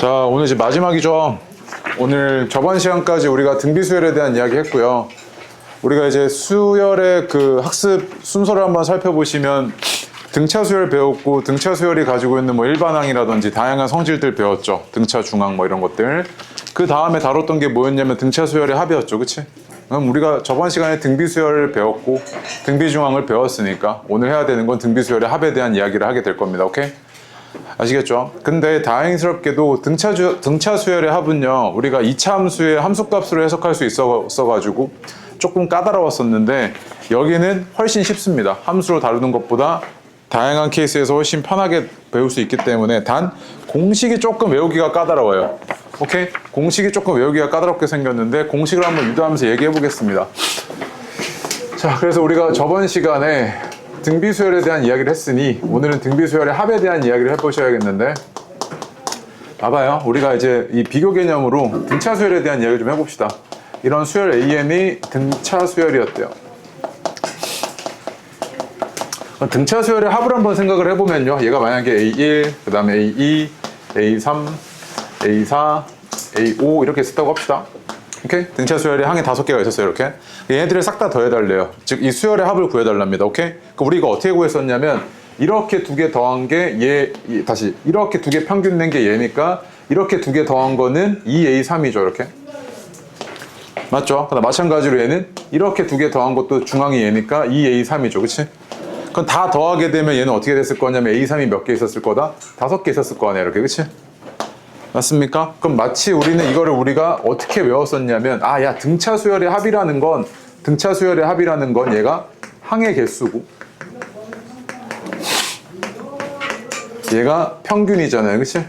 자, 오늘 이제 마지막이죠. 오늘 저번 시간까지 우리가 등비수열에 대한 이야기 했고요. 우리가 이제 수열의 그 학습 순서를 한번 살펴보시면 등차 수열 배웠고, 등차 수열이 가지고 있는 뭐 일반항이라든지 다양한 성질들 배웠죠. 등차 중항 뭐 이런 것들. 그 다음에 다뤘던 게 뭐였냐면 등차 수열의 합이었죠. 그치? 그럼 우리가 저번 시간에 등비수열을 배웠고 등비중항을 배웠으니까 오늘 해야 되는 건 등비수열의 합에 대한 이야기를 하게 될 겁니다. 오케이? 아시겠죠? 근데 다행스럽게도 등차 수열의 합은요, 우리가 이차 함수의 함수값으로 해석할 수 있어가지고 조금 까다로웠었는데 여기는 훨씬 쉽습니다. 함수로 다루는 것보다 다양한 케이스에서 훨씬 편하게 배울 수 있기 때문에, 단 공식이 조금 외우기가 까다로워요. 오케이? 공식이 조금 외우기가 까다롭게 생겼는데 공식을 한번 유도하면서 얘기해 보겠습니다. 자, 그래서 우리가 저번 시간에 등비수열에 대한 이야기를 했으니 오늘은 등비수열의 합에 대한 이야기를 해보셔야겠는데, 봐봐요. 우리가 이제 이 비교 개념으로 등차 수열에 대한 이야기 좀 해봅시다. 이런 수열 AN이 등차 수열이었대요. 등차 수열의 합을 한번 생각을 해보면요, 얘가 만약에 A1, 그 다음에 A2, A3, A4, A5 이렇게 있었다고 합시다. 오케이? 등차 수열이 항에 5개가 있었어요. 이렇게 얘네들을 싹 다 더해달래요. 즉 이 수열의 합을 구해달랍니다. 오케이? 그럼 우리 이거 어떻게 구했었냐면, 이렇게 두 개 더한 게 다시 이렇게 두 개 평균 낸 게 얘니까 이렇게 두 개 더한 거는 2A3이죠. 이렇게 맞죠? 그다음 마찬가지로 얘는 이렇게 두 개 더한 것도 중앙이 얘니까 2A3이죠. 그치? 그럼 다 더하게 되면 얘는 어떻게 됐을 거냐면 A3이 몇 개 있었을 거다? 5개 있었을 거 아니야. 이렇게. 그치? 맞습니까? 그럼 마치 우리는 이거를 우리가 어떻게 외웠었냐면, 야, 등차 수열의 합이라는 건 얘가 항의 개수고 얘가 평균이잖아요. 그치?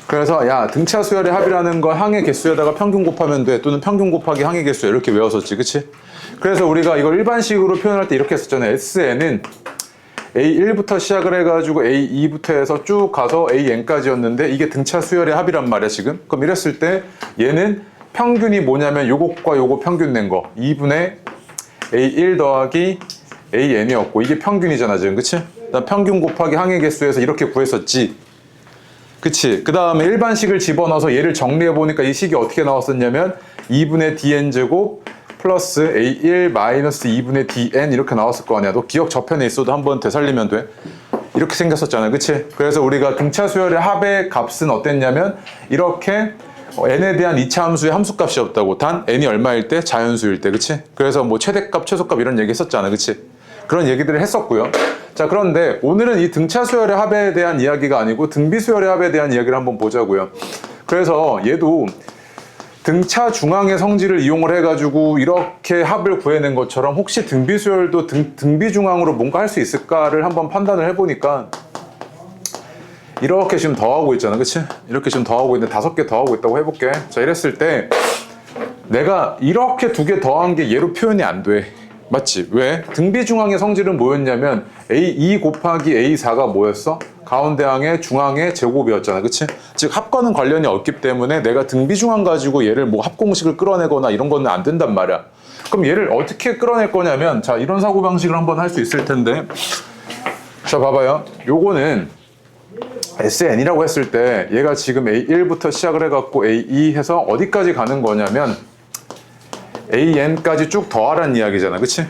그래서 야, 등차 수열의 합이라는 건 항의 개수에다가 평균 곱하면 돼, 또는 평균 곱하기 항의 개수, 이렇게 외웠었지. 그치? 그래서 우리가 이걸 일반식으로 표현할 때 이렇게 했었잖아요. SN은 A1부터 시작을 해가지고 A2부터 해서 쭉 가서 AN까지였는데 이게 등차 수열의 합이란 말이야 지금. 그럼 이랬을 때 얘는 평균이 뭐냐면 요것과 요거 평균 낸 거 2분의 A1 더하기 AN이었고, 이게 평균이잖아 지금. 그치? 나 평균 곱하기 항의 개수에서 이렇게 구했었지. 그치? 그 다음에 일반식을 집어넣어서 얘를 정리해보니까 이 식이 어떻게 나왔었냐면 2분의 DN제곱 플러스 A1 마이너스 2분의 DN 이렇게 나왔을 거 아니야. 너 기억 저편에 있어도 한번 되살리면 돼. 이렇게 생겼었잖아. 그치? 그래서 우리가 등차 수열의 합의 값은 어땠냐면 이렇게 n에 대한 2차 함수의 함수값이 없다고. 단 n이 얼마일 때? 자연수일 때. 그치? 그래서 뭐 최대값, 최소값 이런 얘기 했었잖아. 그치? 그런 얘기들을 했었고요. 자, 그런데 오늘은 이 등차 수열의 합에 대한 이야기가 아니고 등비 수열의 합에 대한 이야기를 한번 보자고요. 그래서 얘도 등차 중항의 성질을 이용을 해가지고 이렇게 합을 구해낸 것처럼 혹시 등비수열도 등비중항으로 뭔가 할 수 있을까를 한번 판단을 해보니까 이렇게 지금 더하고 있잖아. 그치? 이렇게 지금 더하고 있는데 5개 더하고 있다고 해볼게. 자, 이랬을 때 내가 이렇게 2개 더한 게 얘로 표현이 안 돼. 맞지? 왜? 등비중항의 성질은 뭐였냐면 A2 곱하기 A4가 뭐였어? 가운데 항의 중항의 제곱이었잖아. 그치? 즉 합과는 관련이 없기 때문에 내가 등비중항 가지고 얘를 뭐 합공식을 끌어내거나 이런 거는 안 된단 말이야. 그럼 얘를 어떻게 끌어낼 거냐면, 자, 이런 사고방식을 한번 할 수 있을 텐데, 자, 봐봐요. 요거는 SN이라고 했을 때 얘가 지금 A1부터 시작을 해갖고 A2 해서 어디까지 가는 거냐면 AN까지 쭉 더하라는 이야기잖아. 그치?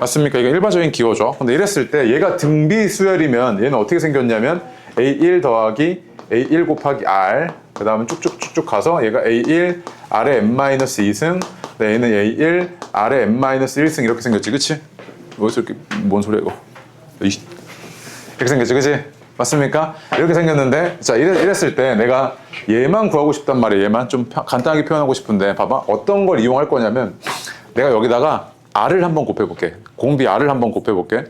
맞습니까? 이거 일반적인 기호죠. 근데 이랬을 때 얘가 등비 수열이면 얘는 어떻게 생겼냐면 A1 더하기 A1 곱하기 R, 그 다음에 쭉쭉쭉쭉 가서 얘가 A1 R의 n-2승, 얘는 A1 R의 n-1승 이렇게 생겼지. 그치? 뭔 소리야 이거. 이렇게 생겼지. 그치? 맞습니까? 이렇게 생겼는데, 자, 이랬을 때 내가 얘만 구하고 싶단 말이에요. 얘만 좀 간단하게 표현하고 싶은데, 봐봐. 어떤 걸 이용할 거냐면 내가 여기다가 R을 한번 곱해볼게. 공비 R을 한번 곱해볼게.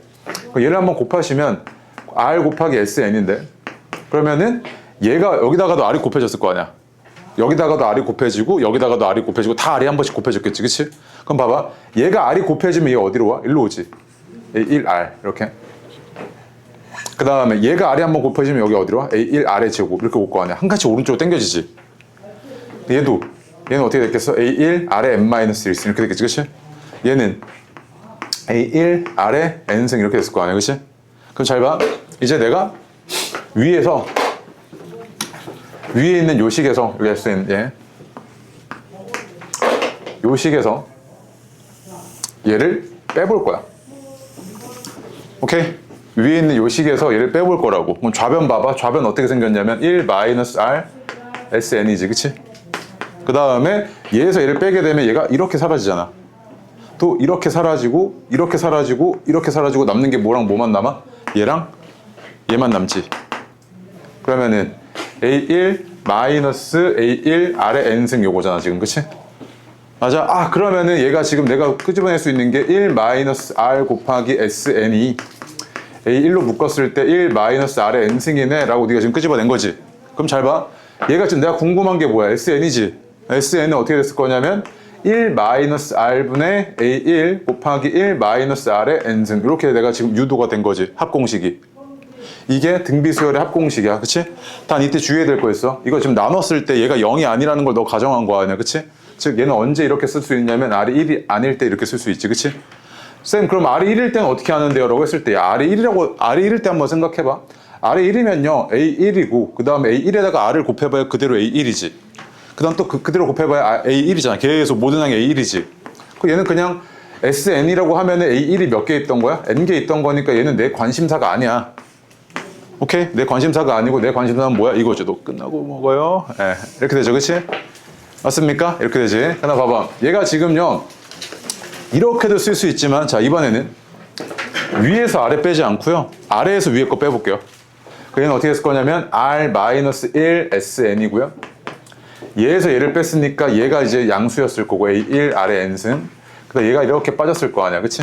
얘를 한번 곱하시면 R 곱하기 SN인데, 그러면은 얘가 여기다가도 R이 곱해졌을 거 아니야. 여기다가도 R이 곱해지고 여기다가도 R이 곱해지고 다 R이 한 번씩 곱해졌겠지. 그치? 그럼 봐봐. 얘가 R이 곱해지면 얘 어디로 와? 일로 오지. 1R 이렇게. 그 다음에 얘가 R이 한번 곱해지면 여기 어디로 와? A1R의 제곱 이렇게 올 거 아니야. 한 칸씩 오른쪽으로 당겨지지. 얘는 어떻게 됐겠어? A1R의 n-1승 이렇게 됐겠지. 그치? 얘는 A1R의 n승 이렇게 됐을 거 아니야. 그치? 그럼 잘 봐. 이제 내가 위에서 위에 있는 요 식에서 여기 SN 요 식에서 얘를 빼볼 거야. 오케이? 위에 있는 요 식에서 얘를 빼볼 거라고. 그럼 좌변 봐봐. 좌변 어떻게 생겼냐면 1-R SN이지, 그치? 그 다음에 얘에서 얘를 빼게 되면 얘가 이렇게 사라지잖아. 또 이렇게 사라지고 이렇게 사라지고 이렇게 사라지고 남는 게 뭐랑 뭐만 남아? 얘랑 얘만 남지. 그러면은 A1 마이너스 A1 아래 N승 요거잖아 지금, 그치? 맞아? 아, 그러면은 얘가 지금 내가 끄집어낼 수 있는 게 1 마이너스 R 곱하기 SN이 A1로 묶었을 때 1 마이너스 R의 N승이네 라고 네가 지금 끄집어낸 거지. 그럼 잘 봐. 얘가 지금 내가 궁금한 게 뭐야? SN이지. SN은 어떻게 됐을 거냐면 1 마이너스 R분의 A1 곱하기 1 마이너스 R의 N승. 이렇게 내가 지금 유도가 된 거지. 합공식이. 이게 등비수열의 합공식이야. 그치? 단 이때 주의해야 될 거 있어. 이거 지금 나눴을 때 얘가 0이 아니라는 걸 너 가정한 거 아니야. 그치? 즉 얘는 언제 이렇게 쓸 수 있냐면 R이 1이 아닐 때 이렇게 쓸 수 있지. 그치? 쌤, 그럼 R이 1일 때는 어떻게 하는데요? 라고 했을 때 R이 1일 때 한번 생각해봐. R이 1이면요 A1이고 그 다음에 A1에다가 R을 곱해봐야 그대로 A1이지. 그 다음 또 그대로 곱해봐야 A1이잖아. 계속 모든 항이 A1이지. 얘는 그냥 SN이라고 하면은 A1이 몇 개 있던 거야? N개 있던 거니까 얘는 내 관심사가 아니야. 오케이? 내 관심사가 아니고 내 관심사는 뭐야? 이거죠. 너 끝나고 먹어요. 예, 이렇게 되죠. 그치? 맞습니까? 이렇게 되지. 하나 봐봐. 얘가 지금요 이렇게도 쓸 수 있지만 자 이번에는 위에서 아래 빼지 않고요 아래에서 위에 거 빼볼게요. 얘는 어떻게 했을 거냐면 R-1 SN이고요 얘에서 얘를 뺐으니까 얘가 이제 양수였을 거고 A1 아래 N승. 그다음 얘가 이렇게 빠졌을 거 아니야. 그치?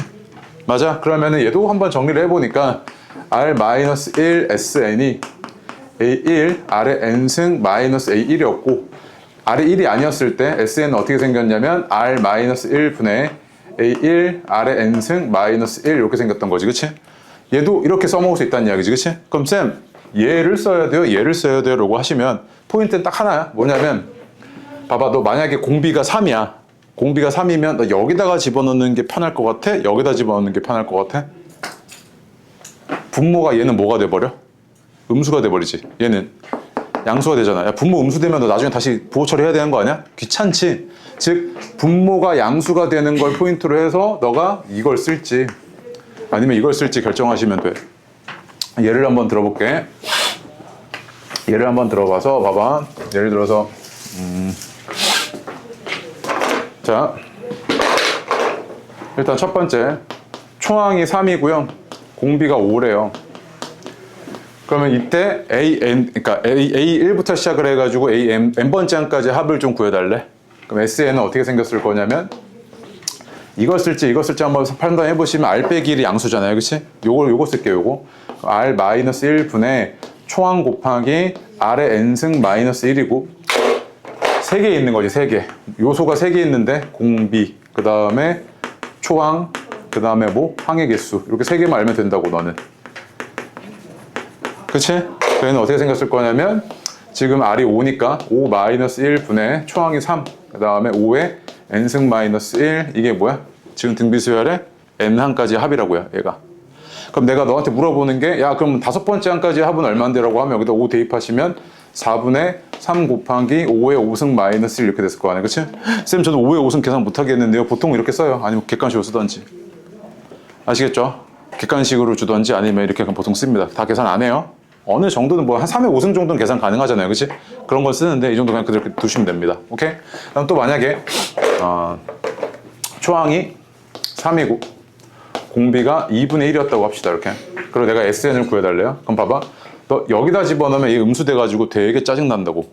맞아. 그러면은 얘도 한번 정리를 해보니까 R-1 SN이 A1 아래 N승 마이너스 A1이었고 R이 1이 아니었을 때 SN은 어떻게 생겼냐면 R-1분의 A1 아래 N승 마이너스 1 이렇게 생겼던 거지. 그치? 얘도 이렇게 써먹을 수 있다는 이야기지. 그치? 그럼 쌤 얘를 써야 돼요? 얘를 써야 돼요? 라고 하시면 포인트는 딱 하나야. 뭐냐면 봐봐. 너 만약에 공비가 3이야. 공비가 3이면 너 여기다가 집어넣는 게 편할 것 같아? 여기다 집어넣는 게 편할 것 같아? 분모가 얘는 뭐가 돼버려? 음수가 돼버리지. 얘는 양수가 되잖아. 야, 분모 음수되면 너 나중에 다시 부호 처리해야 되는 거 아니야? 귀찮지? 즉 분모가 양수가 되는 걸 포인트로 해서 너가 이걸 쓸지 아니면 이걸 쓸지 결정하시면 돼. 예를 한번 들어볼게. 예를 한번 들어봐서 봐봐. 예를 들어서 자 일단 첫 번째 초항이 3이고요 공비가 5래요. 그러면 이때 그러니까 A1부터 시작을 해가지고 N번째 항까지 합을 좀 구해달래. 그럼 SN은 어떻게 생겼을 거냐면 이걸 쓸지 이거 쓸지 한번 판단해 보시면 R 빼기 1이 양수잖아요. 그치? 요거 쓸게요. 요거 R-1분의 초항 곱하기 R의 N승 마이너스 1이고 3개 있는 거지. 3개 요소가 3개 있는데 공비 그 다음에 초항 그 다음에 뭐 항의 개수 이렇게 3개만 알면 된다고 너는. 그치? 그래는 어떻게 생겼을 거냐면 지금 R이 5니까 5 마이너스 1분의 초항이 3 그 다음에 5에 N승 마이너스 1 이게 뭐야? 지금 등비수열의 N항까지 합이라고요 얘가. 그럼 내가 너한테 물어보는 게 야 그럼 5번째 항까지 합은 얼만데 라고 하면 여기다 5 대입하시면 4분의 3 곱하기 5의 5승 마이너스 1 이렇게 됐을 거 아니야. 그치? 쌤 저는 5의 5승 계산 못하겠는데요. 보통 이렇게 써요. 아니면 객관식으로 쓰던지. 아시겠죠? 객관식으로 주던지 아니면 이렇게 보통 씁니다. 다 계산 안 해요. 어느 정도는 뭐 한 3의 5승 정도는 계산 가능하잖아요. 그치? 그런 걸 쓰는데 이 정도 그냥 그렇게 두시면 됩니다. 오케이? 그럼 또 만약에 초항이 3이고 공비가 2분의 1이었다고 합시다. 이렇게. 그리고 내가 SN을 구해달래요. 그럼 봐봐. 너 여기다 집어넣으면 이게 음수돼가지고 되게 짜증난다고.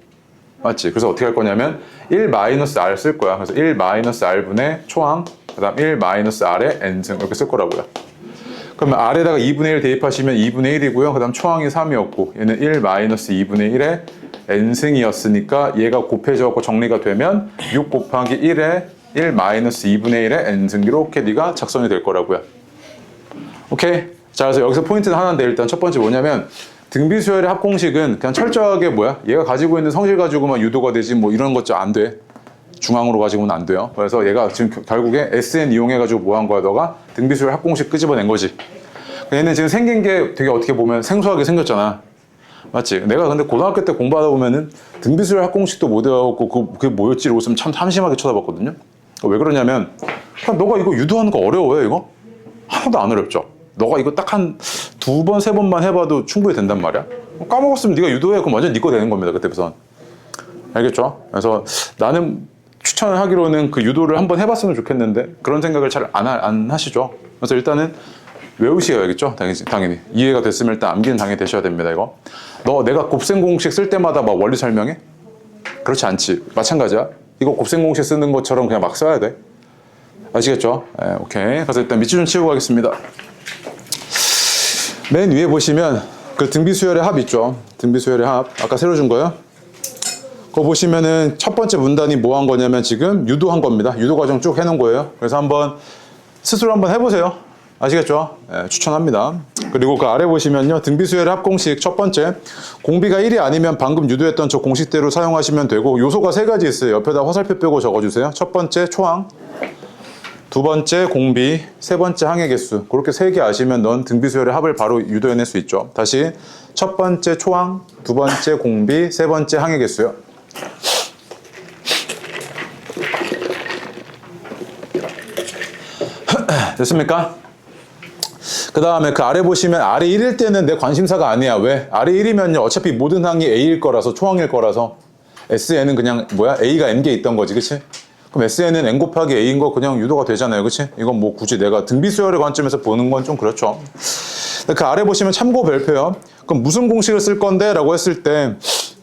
맞지? 그래서 어떻게 할 거냐면 1-R 쓸 거야. 그래서 1-R분의 초항 그 다음 1-R의 N승 이렇게 쓸 거라고요. 그러면 R에다가 2분의 1 대입하시면 2분의 1이고요. 그 다음 초항이 3이었고 얘는 1-2분의 1의 N승이었으니까 얘가 곱해져갖고 정리가 되면 6 곱하기 1에 1-2분의 1의 N승 이렇게 네가 작성이 될 거라고요. 오케이? 자 그래서 여기서 포인트는 하나인데 일단 첫 번째 뭐냐면 등비수열의 합공식은 그냥 철저하게 뭐야? 얘가 가지고 있는 성질 가지고만 유도가 되지 뭐 이런 것 좀 안 돼. 중앙으로 가지고는 안 돼요. 그래서 얘가 지금 결국에 SN 이용해가지고 뭐 한 거야? 너가 등비수열 합공식 끄집어낸 거지. 얘는 지금 생긴 게 되게 어떻게 보면 생소하게 생겼잖아. 맞지? 내가 근데 고등학교 때 공부하다 보면은 등비수열 합공식도 못 외워갖고 그게 뭐였지? 이러고 있으면 참 한심하게 쳐다봤거든요. 왜 그러냐면 너가 이거 유도하는 거 어려워요 이거? 하나도 안 어렵죠? 너가 이거 딱 한 2번, 3번만 해봐도 충분히 된단 말이야. 까먹었으면 네가 유도해. 그럼 완전 네 거 되는 겁니다 그때부터는. 알겠죠? 그래서 나는 추천을 하기로는 그 유도를 한번 해봤으면 좋겠는데 그런 생각을 잘 안 하시죠. 그래서 일단은 외우셔야겠죠. 당연히 이해가 됐으면 일단 암기는 당연히 되셔야 됩니다. 이거 내가 곱셈 공식 쓸 때마다 막 원리 설명해? 그렇지 않지. 마찬가지야. 이거 곱셈 공식 쓰는 것처럼 그냥 막 써야 돼. 아시겠죠? 네, 오케이. 그래서 일단 밑줄 좀 치우고 가겠습니다. 맨 위에 보시면 그 등비수열의 합 있죠. 등비수열의 합 아까 새로 준 거요. 그거 보시면은 첫 번째 문단이 뭐 한 거냐면 지금 유도한 겁니다. 유도 과정 쭉 해놓은 거예요. 그래서 한번 스스로 한번 해보세요. 아시겠죠? 네, 추천합니다. 그리고 그 아래 보시면요. 등비수열의 합 공식 첫 번째 공비가 1이 아니면 방금 유도했던 저 공식대로 사용하시면 되고 요소가 3가지 있어요. 옆에다 화살표 빼고 적어주세요. 첫 번째 초항, 두 번째 공비, 세 번째 항의 개수. 그렇게 3개 아시면 넌 등비수열의 합을 바로 유도해낼 수 있죠. 다시 첫 번째 초항, 두 번째 공비, 세 번째 항의 개수요. 됐습니까? 그 다음에 그 아래 보시면 아래 1일 때는 내 관심사가 아니야. 왜? 아래 1이면요 어차피 모든 항이 A일 거라서 초항일 거라서 SN은 그냥 뭐야? A가 N개 있던 거지 그치? 그럼 SN은 N 곱하기 A인 거 그냥 유도가 되잖아요 그치? 이건 뭐 굳이 내가 등비수열의 관점에서 보는 건 좀 그렇죠. 그 아래 보시면 참고 별표요. 그럼 무슨 공식을 쓸 건데? 라고 했을 때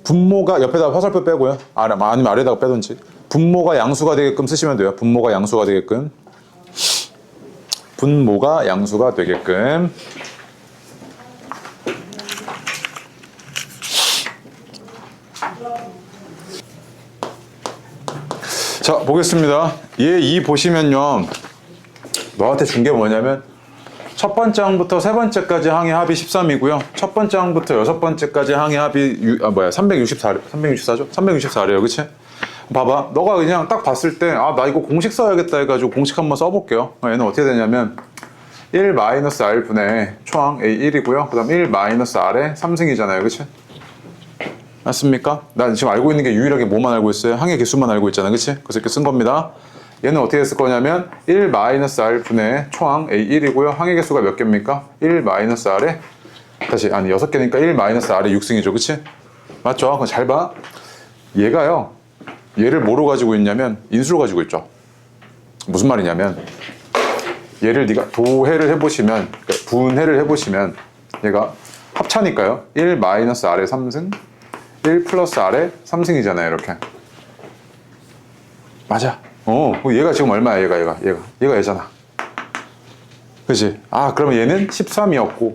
분모가 옆에다 화살표 빼고요. 아니면 아래다가 빼든지 분모가 양수가 되게끔 쓰시면 돼요. 분모가 양수가 되게끔. 분모가 양수가 되게끔. 자 보겠습니다. 얘 2 보시면요 너한테 준 게 뭐냐면 첫 번째 항부터 세 번째까지 항의 합이 13이고요 첫 번째 항부터 여섯 번째까지 항의 합이 364죠? 364래요 그치? 봐봐 너가 그냥 딱 봤을 때 나 이거 공식 써야겠다 해가지고 공식 한번 써볼게요. 얘는 어떻게 되냐면 1-R 분의 초항 A1이고요 그 다음 1-R의 3승이잖아요 그치? 맞습니까? 난 지금 알고 있는 게 유일하게 뭐만 알고 있어요? 항의 개수만 알고 있잖아 그치? 그래서 이렇게 쓴 겁니다. 얘는 어떻게 했을 거냐면 1-R 분의 초항 A1이고요 항의 개수가 몇 개입니까? 1-R에 6개니까 1-R의 6승이죠 그치? 맞죠? 그럼 잘 봐. 얘가요 얘를 뭐로 가지고 있냐면 인수로 가지고 있죠. 무슨 말이냐면 얘를 네가 도해를 해보시면 그러니까 분해를 해보시면 얘가 합차니까요 1-R의 3승 1 플러스 R의 3승이잖아요 이렇게. 맞아. 얘가 지금 얼마야 얘가 얘잖아 그치? 그러면 얘는 13이었고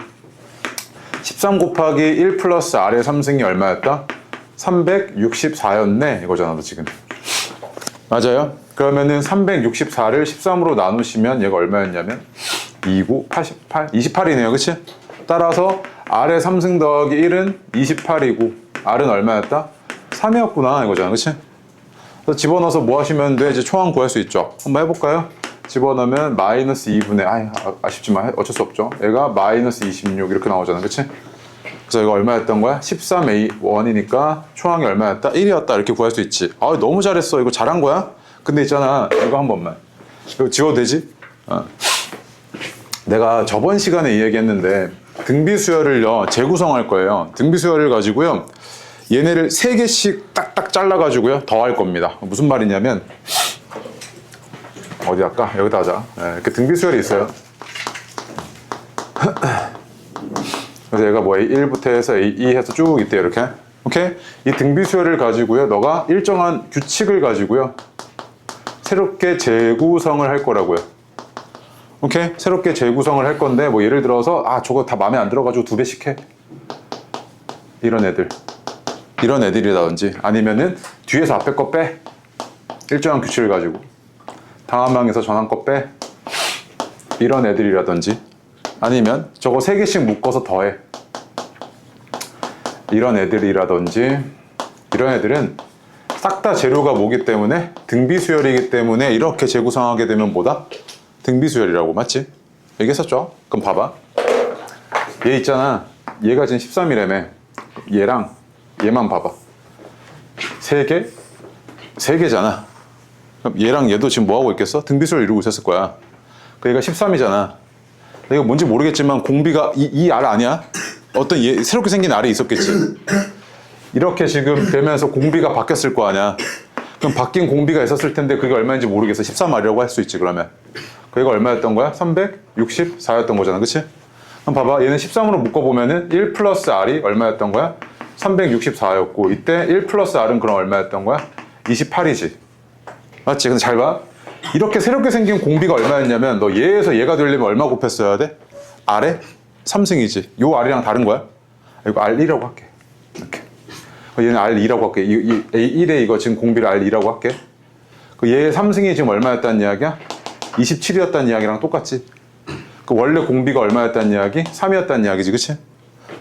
13 곱하기 1 플러스 R의 3승이 얼마였다? 364였네 이거잖아 너 지금. 맞아요? 그러면은 364를 13으로 나누시면 얘가 얼마였냐면 29, 88, 28이네요 그치? 따라서 R의 3승 더하기 1은 28이고 R은 얼마였다? 3이었구나 이거잖아 그치? 그래서 집어넣어서 뭐 하시면 돼? 이제 초항 구할 수 있죠. 한번 해볼까요? 집어넣으면 마이너스 2분의 아쉽지만 어쩔 수 없죠. 얘가 마이너스 26 이렇게 나오잖아 그치? 그래서 이거 얼마였던 거야? 13A1이니까 초항이 얼마였다? 1이었다 이렇게 구할 수 있지. 너무 잘했어. 이거 잘한 거야? 근데 있잖아 이거 한 번만 이거 지워도 되지? 내가 저번 시간에 이야기했는데 등비수열을요 재구성할 거예요. 등비수열을 가지고요 얘네를 3개씩 딱딱 잘라가지고요 더할 겁니다. 무슨 말이냐면 어디 할까? 여기다 하자. 이렇게 등비수열이 있어요. 그래서 얘가 뭐 A1부터 해서 A2 해서 쭉 있대요 이렇게. 오케이? 이 등비수열을 가지고요 너가 일정한 규칙을 가지고요 새롭게 재구성을 할 거라고요. 오케이? 새롭게 재구성을 할 건데 뭐 예를 들어서 저거 다 마음에 안 들어가지고 2배씩 해. 이런 애들이라든지 아니면은 뒤에서 앞에 거 빼. 일정한 규칙을 가지고 다음 항에서 전항 거 빼. 이런 애들이라든지 아니면 저거 3개씩 묶어서 더해. 이런 애들이라든지 이런 애들은 싹 다 재료가 뭐기 때문에 등비수열이기 때문에 이렇게 재구성하게 되면 뭐다? 등비수열이라고 맞지? 얘기했었죠? 그럼 봐봐 얘 있잖아 얘가 지금 13이라며 얘랑 얘만 봐봐. 3개? 3개잖아. 그럼 얘랑 얘도 지금 뭐하고 있겠어? 등비수를 이루고 있었을 거야. 그 얘가 13이잖아. 이거 뭔지 모르겠지만 공비가 이 알 아니야? 어떤 얘 새롭게 생긴 알이 있었겠지. 이렇게 지금 되면서 공비가 바뀌었을 거 아니야. 그럼 바뀐 공비가 있었을 텐데 그게 얼마인지 모르겠어. 13알이라고 할 수 있지 그러면. 그게 얼마였던 거야? 364였던 거잖아. 그치? 그럼 봐봐. 얘는 13으로 묶어보면은 1 플러스 R이 얼마였던 거야? 364였고 이때 1 플러스 R은 그럼 얼마였던 거야? 28이지. 맞지? 근데 잘 봐. 이렇게 새롭게 생긴 공비가 얼마였냐면 너 얘에서 얘가 되려면 얼마 곱했어야 돼? R에 3승이지. 요 R이랑 다른 거야? 이거 R1이라고 할게. 이렇게. 얘는 R2라고 할게. 이 A1에 이거 지금 공비를 R2라고 할게. 그 얘의 3승이 지금 얼마였다는 이야기야? 27이었다는 이야기랑 똑같지. 그 원래 공비가 얼마였다는 이야기? 3이었다는 이야기지, 그치?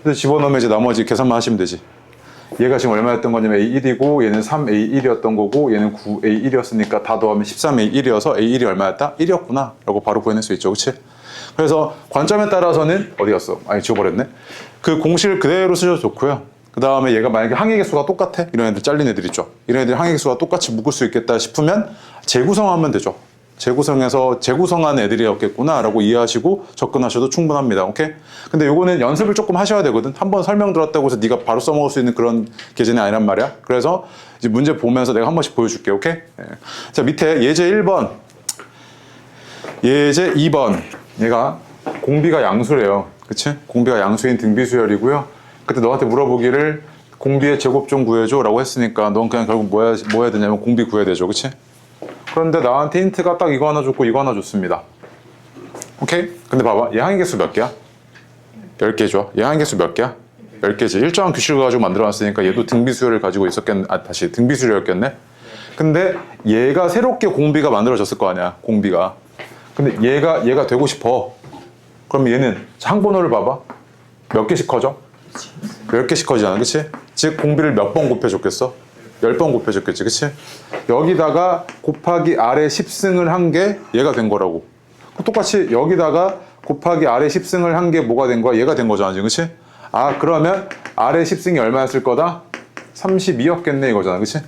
그래서 집어넣으면 이제 나머지 계산만 하시면 되지. 얘가 지금 얼마였던 거냐면 A1이고 얘는 3A1이었던 거고 얘는 9A1이었으니까 다 더하면 13A1이어서 A1이 얼마였다? 1이었구나 라고 바로 구해낼 수 있죠, 그치? 그래서 관점에 따라서는 어디 갔어? 아니 지워버렸네. 그 공식을 그대로 쓰셔도 좋고요. 그 다음에 얘가 만약에 항의 개수가 똑같아? 이런 애들 잘린 애들 있죠. 이런 애들 항의 개수가 똑같이 묶을 수 있겠다 싶으면 재구성하면 되죠. 재구성해서 재구성한 애들이었겠구나 라고 이해하시고 접근하셔도 충분합니다. 오케이? 근데 요거는 연습을 조금 하셔야 되거든. 한번 설명 들었다고 해서 네가 바로 써먹을 수 있는 그런 계제는 아니란 말이야. 그래서 이제 문제 보면서 내가 한 번씩 보여줄게. 오케이? 네. 자, 밑에 예제 1번 예제 2번 얘가 공비가 양수래요. 그치? 공비가 양수인 등비수열이고요. 그때 너한테 물어보기를 공비의 제곱 좀 구해줘 라고 했으니까 넌 그냥 결국 뭐 해야 되냐면 공비 구해야 되죠. 그치? 그런데 나한테 힌트가 딱 이거 하나 줬고 이거 하나 줬습니다. 오케이? 근데 봐봐. 얘 항의 개수 몇 개야? 10개죠. 얘 항의 개수 몇 개야? 10개지. 일정한 규칙을 가지고 만들어놨으니까 얘도 등비수열을 가지고 있었겠네. 다시 등비수열이었겠네. 근데 얘가 새롭게 공비가 만들어졌을 거 아니야. 공비가. 근데 얘가 되고 싶어. 그럼 얘는 항번호를 봐봐. 몇 개씩 커져? 10개씩 커지잖아. 그치? 즉 공비를 몇 번 곱해줬겠어? 10번 곱해줬겠지. 그치? 여기다가 곱하기 R에 10승을 한 게 얘가 된 거라고. 똑같이 여기다가 곱하기 R에 10승을 한 게 뭐가 된 거야? 얘가 된 거잖아 지금. 그치? 아 그러면 R에 10승이 얼마였을 거다? 32였겠네 이거잖아. 그치?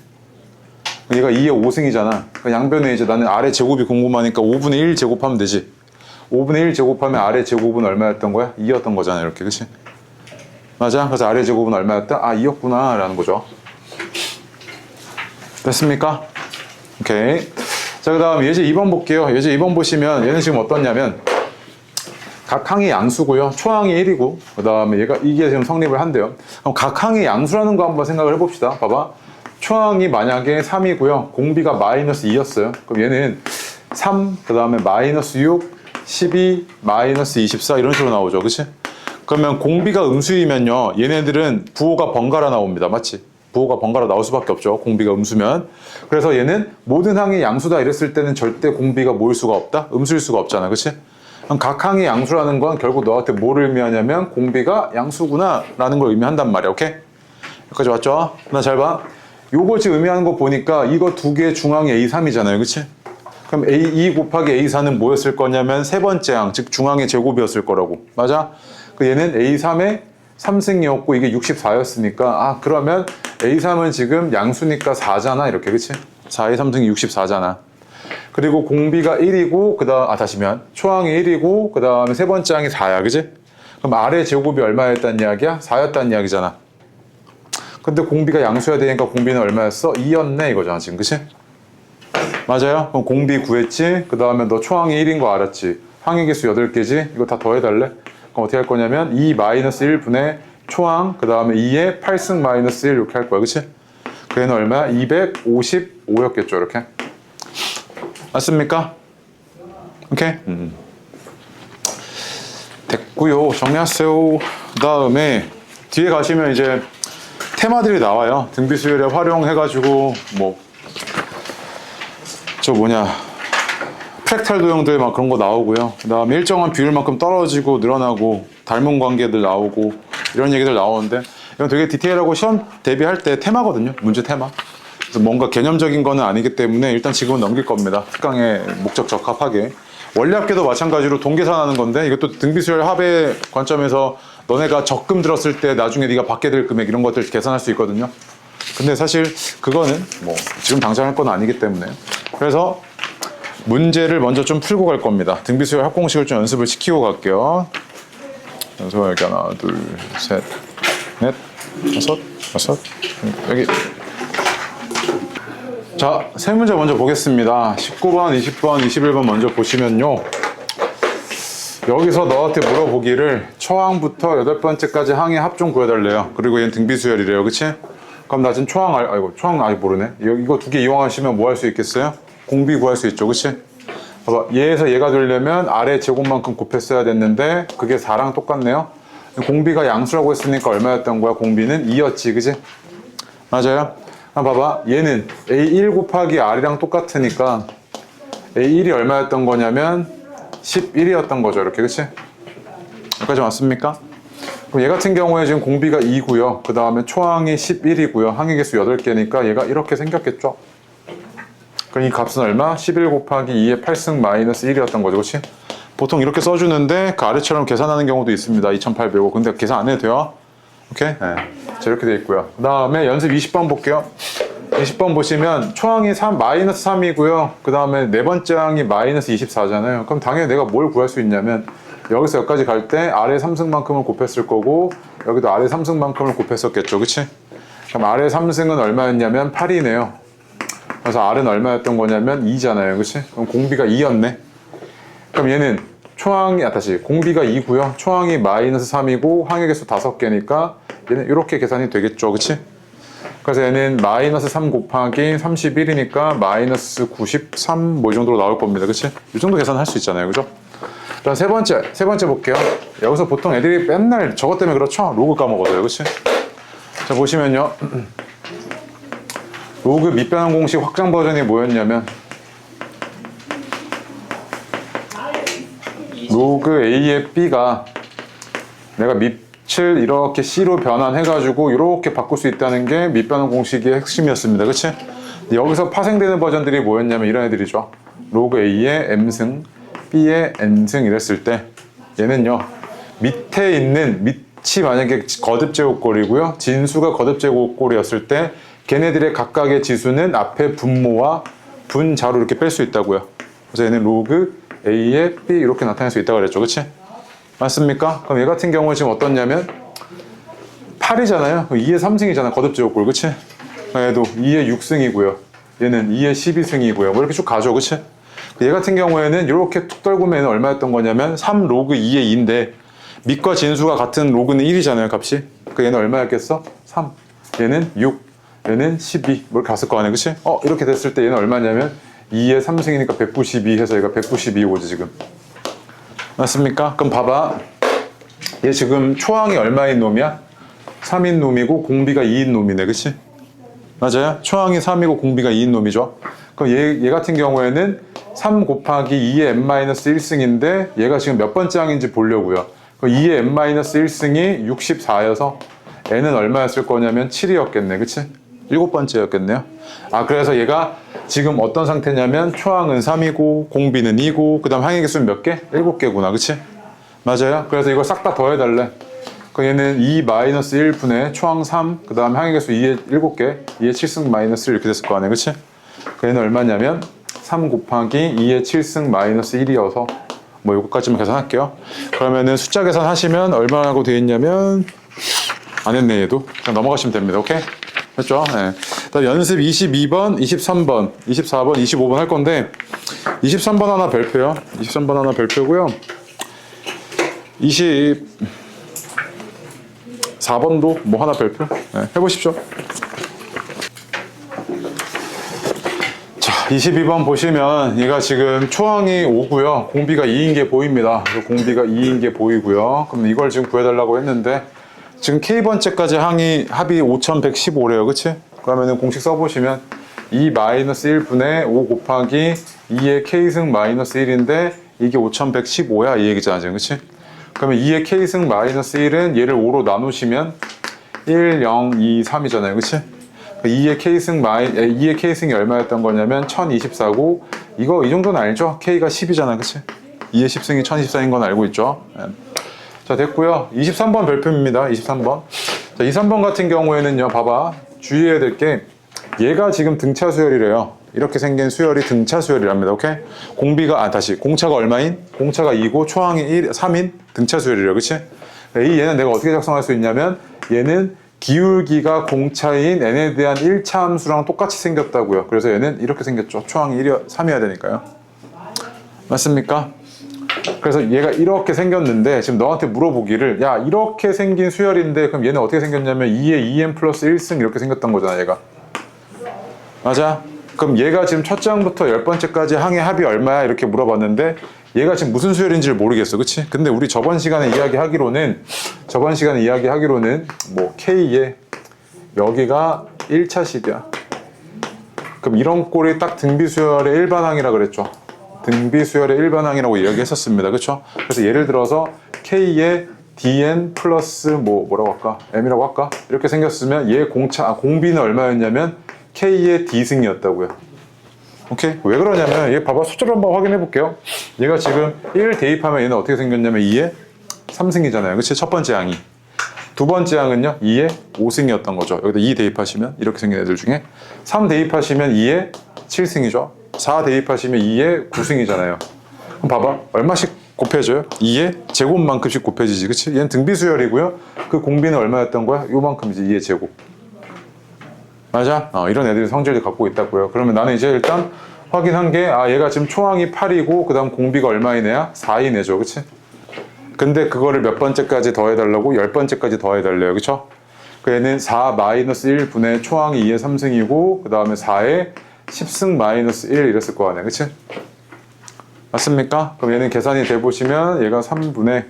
얘가 2에 5승이잖아. 그러니까 양변에 이제 나는 R의 제곱이 궁금하니까 5분의 1 제곱하면 되지. 5분의 1 제곱하면 R의 제곱은 얼마였던 거야? 2였던 거잖아 이렇게. 그치? 맞아? 그래서 R의 제곱은 얼마였다? 아 2였구나 라는 거죠. 됐습니까? 오케이. 자, 그 다음 예제 2번 볼게요. 예제 2번 보시면 얘는 지금 어떻냐면 각 항이 양수고요. 초항이 1이고 그 다음에 이게 지금 성립을 한대요. 그럼 각 항이 양수라는 거 한번 생각을 해봅시다. 봐봐. 초항이 만약에 3이고요. 공비가 마이너스 2였어요. 그럼 얘는 3, 그 다음에 마이너스 6, 12, 마이너스 24 이런 식으로 나오죠. 그치? 그러면 공비가 음수이면요. 얘네들은 부호가 번갈아 나옵니다. 맞지? 부호가 번갈아 나올 수밖에 없죠. 공비가 음수면. 그래서 얘는 모든 항이 양수다 이랬을 때는 절대 공비가 뭐일 수가 없다? 음수일 수가 없잖아. 그치? 그럼 각 항이 양수라는 건 결국 너한테 뭐를 의미하냐면 공비가 양수구나 라는 걸 의미한단 말이야. 오케이? 여기까지 왔죠? 나 잘 봐. 요거 지금 의미하는 거 보니까 이거 두 개의 중항이 A3이잖아요. 그치? 그럼 A2 곱하기 A4는 뭐였을 거냐면 세 번째 항, 즉 중항의 제곱이었을 거라고. 맞아? 그 얘는 A3의 3승이었고 이게 64였으니까 아 그러면 A3은 지금 양수니까 4잖아 이렇게. 그치? 4의 3승이 64잖아. 그리고 공비가 1이고 다시면 초항이 1이고 그 다음에 세 번째 항이 4야. 그치? 그럼 R의 제곱이 얼마였다는 이야기야? 4였다는 이야기잖아. 근데 공비가 양수여야 되니까 공비는 얼마였어? 2였네 이거잖아 지금. 그치? 맞아요? 그럼 공비 구했지? 그 다음에 너 초항이 1인 거 알았지? 항의 개수 8개지? 이거 다 더해달래? 그럼 어떻게 할 거냐면 2 마이너스 1분의 초항 그 다음에 2의 8승 마이너스 1 이렇게 할 거야. 그치? 그 애는 얼마야? 255였겠죠 이렇게. 맞습니까? 오케이? 됐고요. 정리하세요. 그 다음에 뒤에 가시면 이제 테마들이 나와요. 등비수열에 활용해가지고 프랙탈 도형들 막 그런 거 나오고요. 그 다음에 일정한 비율만큼 떨어지고 늘어나고 닮은 관계들 나오고 이런 얘기들 나오는데 이건 되게 디테일하고 시험 대비할 때 테마거든요. 문제 테마. 그래서 뭔가 개념적인 거는 아니기 때문에 일단 지금은 넘길 겁니다. 특강에 목적 적합하게. 원리합계도 마찬가지로 동계산하는 건데 이것도 등비수열 합의 관점에서 너네가 적금 들었을 때 나중에 네가 받게 될 금액 이런 것들 계산할 수 있거든요. 근데 사실 그거는 뭐 지금 당장 할 건 아니기 때문에. 그래서 문제를 먼저 좀 풀고 갈 겁니다. 등비수열 합공식을 좀 연습을 시키고 갈게요. 연습을 이렇게 하나, 둘, 셋, 넷, 다섯, 여기. 자, 세 문제 먼저 보겠습니다. 19번, 20번, 21번 먼저 보시면요. 여기서 너한테 물어보기를 초항부터 8번째까지 항의 합 좀 구해달래요. 그리고 얘는 등비수열이래요. 그치? 그럼 나 지금 초항 아직 모르네. 이거 두 개 이용하시면 뭐 할 수 있겠어요? 공비 구할 수 있죠. 그치? 봐봐. 얘에서 얘가 되려면 아래 제곱만큼 곱했어야 됐는데 그게 4랑 똑같네요. 공비가 양수라고 했으니까 얼마였던 거야? 공비는 2였지. 그치? 맞아요? 그럼 봐봐. 얘는 A1 곱하기 R이랑 똑같으니까 A1이 얼마였던 거냐면 11이었던 거죠. 이렇게. 그치? 여기까지 맞습니까? 그럼 얘 같은 경우에 지금 공비가 2고요. 그 다음에 초항이 11이고요. 항의 개수 8개니까 얘가 이렇게 생겼겠죠? 그럼 이 값은 얼마? 11 곱하기 2의 8승 마이너스 1이었던 거죠. 그치? 보통 이렇게 써주는데 그 아래처럼 계산하는 경우도 있습니다. 2800원. 근데 계산 안 해도 돼요. 오케이? 네. 자, 이렇게 돼 있고요. 그 다음에 연습 20번 볼게요. 20번 보시면 초항이 마이너스 3이고요. 그 다음에 네 번째 항이 마이너스 24잖아요. 그럼 당연히 내가 뭘 구할 수 있냐면 여기서 여기까지 갈 때 아래 3승만큼을 곱했을 거고 여기도 아래 3승만큼을 곱했었겠죠. 그치? 그럼 아래 3승은 얼마였냐면 8이네요. 그래서 R은 얼마였던 거냐면 2잖아요. 그치? 그럼 공비가 2였네. 그럼 얘는 공비가 2고요. 초항이 마이너스 3이고 항의 개수 5개니까 얘는 이렇게 계산이 되겠죠. 그치? 그래서 얘는 마이너스 3 곱하기 31이니까 마이너스 93 뭐 이 정도로 나올 겁니다. 그치? 이 정도 계산할 수 있잖아요. 그죠? 자, 세 번째 볼게요. 여기서 보통 애들이 맨날 저것 때문에 그렇죠? 로그 까먹어요. 그치? 자, 보시면요. 로그 밑변환 공식 확장 버전이 뭐였냐면 로그 A의 B가 내가 밑을 이렇게 C로 변환해가지고 이렇게 바꿀 수 있다는 게 밑변환 공식의 핵심이었습니다. 그치? 여기서 파생되는 버전들이 뭐였냐면 이런 애들이죠. 로그 A의 M승, B의 N승 이랬을 때 얘는요. 밑에 있는 밑이 만약에 거듭제곱골이고요. 진수가 거듭제곱골이었을 때 걔네들의 각각의 지수는 앞에 분모와 분자로 이렇게 뺄 수 있다고요. 그래서 얘는 로그 A의 B 이렇게 나타낼 수 있다고 그랬죠. 그치? 맞습니까? 그럼 얘 같은 경우는 지금 어떻냐면 8이잖아요. 2의 3승이잖아. 거듭제곱골. 그치? 얘도 2의 6승이고요. 얘는 2의 12승이고요. 뭐 이렇게 쭉 가죠. 그치? 얘 같은 경우에는 이렇게 툭 떨구면 얘는 얼마였던 거냐면 3 로그 2의 2인데 밑과 진수가 같은 로그는 1이잖아요. 값이. 그 얘는 얼마였겠어? 3. 얘는 6. 얘는 12. 뭐 이렇게 갔을 거 아니야. 그치? 이렇게 됐을 때 얘는 얼마냐면 2의 3승이니까 192 해서 얘가 192 오지 지금. 맞습니까? 그럼 봐봐. 얘 지금 초항이 얼마인 놈이야? 3인 놈이고 공비가 2인 놈이네. 그치? 맞아요? 초항이 3이고 공비가 2인 놈이죠. 그럼 얘 같은 경우에는 3 곱하기 2의 n-1승인데 얘가 지금 몇 번째 항인지 보려고요. 그럼 2의 n-1승이 64여서 n은 얼마였을 거냐면 7이었겠네. 그치? 7번째였겠네요. 그래서 얘가 지금 어떤 상태냐면 초항은 3이고 공비는 2고 그 다음 항의 개수는 몇 개? 7개구나. 그치? 맞아요? 그래서 이걸 싹 다 더해달래. 그럼 얘는 2-1분의 초항 3, 그 다음 항의 개수 2의 7개, 2의 7승 마이너스 1 이렇게 됐을 거 아니야. 그치? 그 얘는 얼마냐면 3 곱하기 2의 7승 마이너스 1이어서 뭐 요거까지만 계산할게요. 그러면은 숫자 계산하시면 얼마라고 되어 있냐면 안 했네 얘도. 그냥 넘어가시면 됩니다. 오케이? 됐죠? 네. 다음 연습 22번, 23번, 24번, 25번 할 건데 23번 하나 별표요. 23번 하나 별표고요. 24번도 뭐 하나 별표. 네, 해보십시오. 자, 22번 보시면 얘가 지금 초항이 5고요. 공비가 2인 게 보입니다. 공비가 2인 게 보이고요. 그럼 이걸 지금 구해달라고 했는데 지금 K번째까지 합이 5115래요. 그치? 그러면은 공식 써보시면 2-1분의 5 곱하기 2의 K승 마이너스 1인데 이게 5115야. 이 얘기잖아 지금. 그치? 그러면 2의 K승 마이너스 1은 얘를 5로 나누시면 1, 0, 2, 3이잖아요. 그치? 2의 K승이 얼마였던 거냐면 1024고 이 정도는 알죠? K가 10이잖아. 그치? 2의 10승이 1024인 건 알고 있죠? 자, 됐고요. 23번 별표입니다. 23번. 자, 23번 같은 경우에는요, 봐봐. 주의해야 될 게, 얘가 지금 등차 수열이래요. 이렇게 생긴 수열이 등차 수열이랍니다. 오케이? 다시. 공차가 얼마인? 공차가 2고 초항이 3인 등차 수열이래요. 그치? 얘는 내가 어떻게 작성할 수 있냐면, 얘는 기울기가 공차인 n에 대한 1차 함수랑 똑같이 생겼다고요. 그래서 얘는 이렇게 생겼죠. 초항이 3이어야 되니까요. 맞습니까? 그래서 얘가 이렇게 생겼는데 지금 너한테 물어보기를 야 이렇게 생긴 수열인데 그럼 얘는 어떻게 생겼냐면 2에 2n 플러스 1승 이렇게 생겼던 거잖아 얘가. 맞아? 그럼 얘가 지금 첫 장부터 10번째까지 항의 합이 얼마야? 이렇게 물어봤는데 얘가 지금 무슨 수열인지를 모르겠어. 그치? 근데 우리 저번 시간에 이야기하기로는 뭐 K에 여기가 1차식이야. 그럼 이런 꼴이 딱 등비수열의 일반항이라 그랬죠. 등비수열의 일반항이라고 이야기했었습니다. 그쵸? 그래서 예를 들어서 K에 dn 플러스 뭐라고 할까? m이라고 할까? 이렇게 생겼으면 얘 공비는 얼마였냐면 K의 D승이었다고요. 오케이? 왜 그러냐면 얘 봐봐. 숫자로 한번 확인해 볼게요. 얘가 지금 1 대입하면 얘는 어떻게 생겼냐면 2의 3승이잖아요. 그치? 첫 번째 항이. 두 번째 항은요 2의 5승이었던 거죠. 여기다 2 대입하시면 이렇게 생긴 애들 중에 3 대입하시면 2의 7승이죠. 4 대입하시면 2의 9승이잖아요. 그럼 봐봐. 얼마씩 곱해져요? 2의 제곱만큼씩 곱해지지. 그치? 얘는 등비수열이고요. 그 공비는 얼마였던 거야? 요만큼이지. 2의 제곱. 맞아? 이런 애들이 성질을 갖고 있다고요. 그러면 나는 이제 일단 확인한 게 얘가 지금 초항이 8이고 그 다음 공비가 얼마인 애야? 4인 애죠. 그치? 근데 그거를 몇 번째까지 더해달라고? 10번째까지 더해달래요. 그쵸? 그 얘는 4-1 분의 초항이 2의 3승이고 그 다음에 4의 10승 마이너스 1 이랬을 거 아니야. 그치? 맞습니까? 그럼 얘는 계산이 돼보시면 얘가 3분의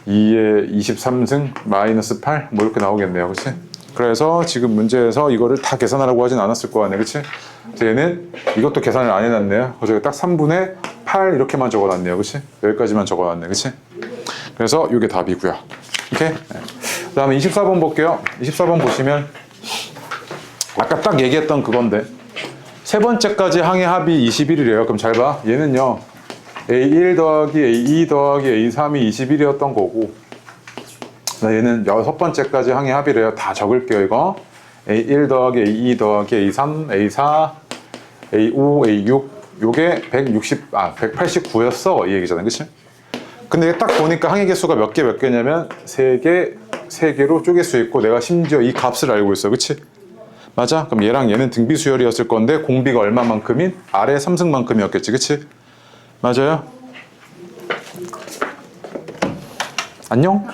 2의 23승 마이너스 8 뭐 이렇게 나오겠네요. 그치? 그래서 지금 문제에서 이거를 다 계산하라고 하진 않았을 거 아니야. 그치? 그래서 얘는 이것도 계산을 안 해놨네요. 그래서 딱 3분의 8 이렇게만 적어놨네요. 그치? 여기까지만 적어놨네. 그치? 그래서 이게 답이고요. 오케이? 네. 그 다음에 24번 볼게요. 24번 보시면 아까 딱 얘기했던 그건데 세 번째까지 항의 합이 21이래요. 그럼 잘 봐. 얘는요. A1 더하기 A2 더하기 A3이 21이었던 거고 얘는 여섯 번째까지 항의 합이래요. 다 적을게요. 이거 A1 더하기 A2 더하기 A3, A4, A5, A6 요게 189였어. 이 얘기잖아요. 그치? 근데 딱 보니까 항의 개수가 몇 개냐면 3개로 쪼갤 수 있고 내가 심지어 이 값을 알고 있어. 그치? 맞아? 그럼 얘랑 얘는 등비수열이었을 건데 공비가 얼마만큼인? 아래 3승만큼이었겠지. 그치? 맞아요? 안녕?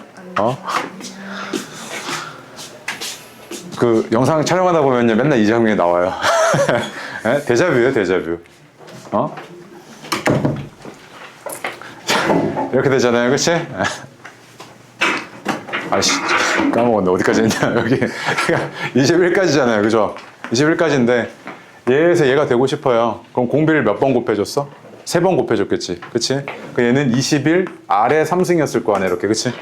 그 영상 촬영하다 보면요 맨날 이 장면이 나와요. 데자뷰예요. 데자뷰. 이렇게 되잖아요. 그치? 아이씨 까먹었네. 어디까지 했냐. 여기 21까지잖아요. 그죠? 21까지인데 얘에서 얘가 되고 싶어요. 그럼 공비를 몇 번 곱해줬어? 3번 곱해줬겠지. 그치? 그 얘는 21 아래 3승이었을 거 아니야. 이렇게. 그치?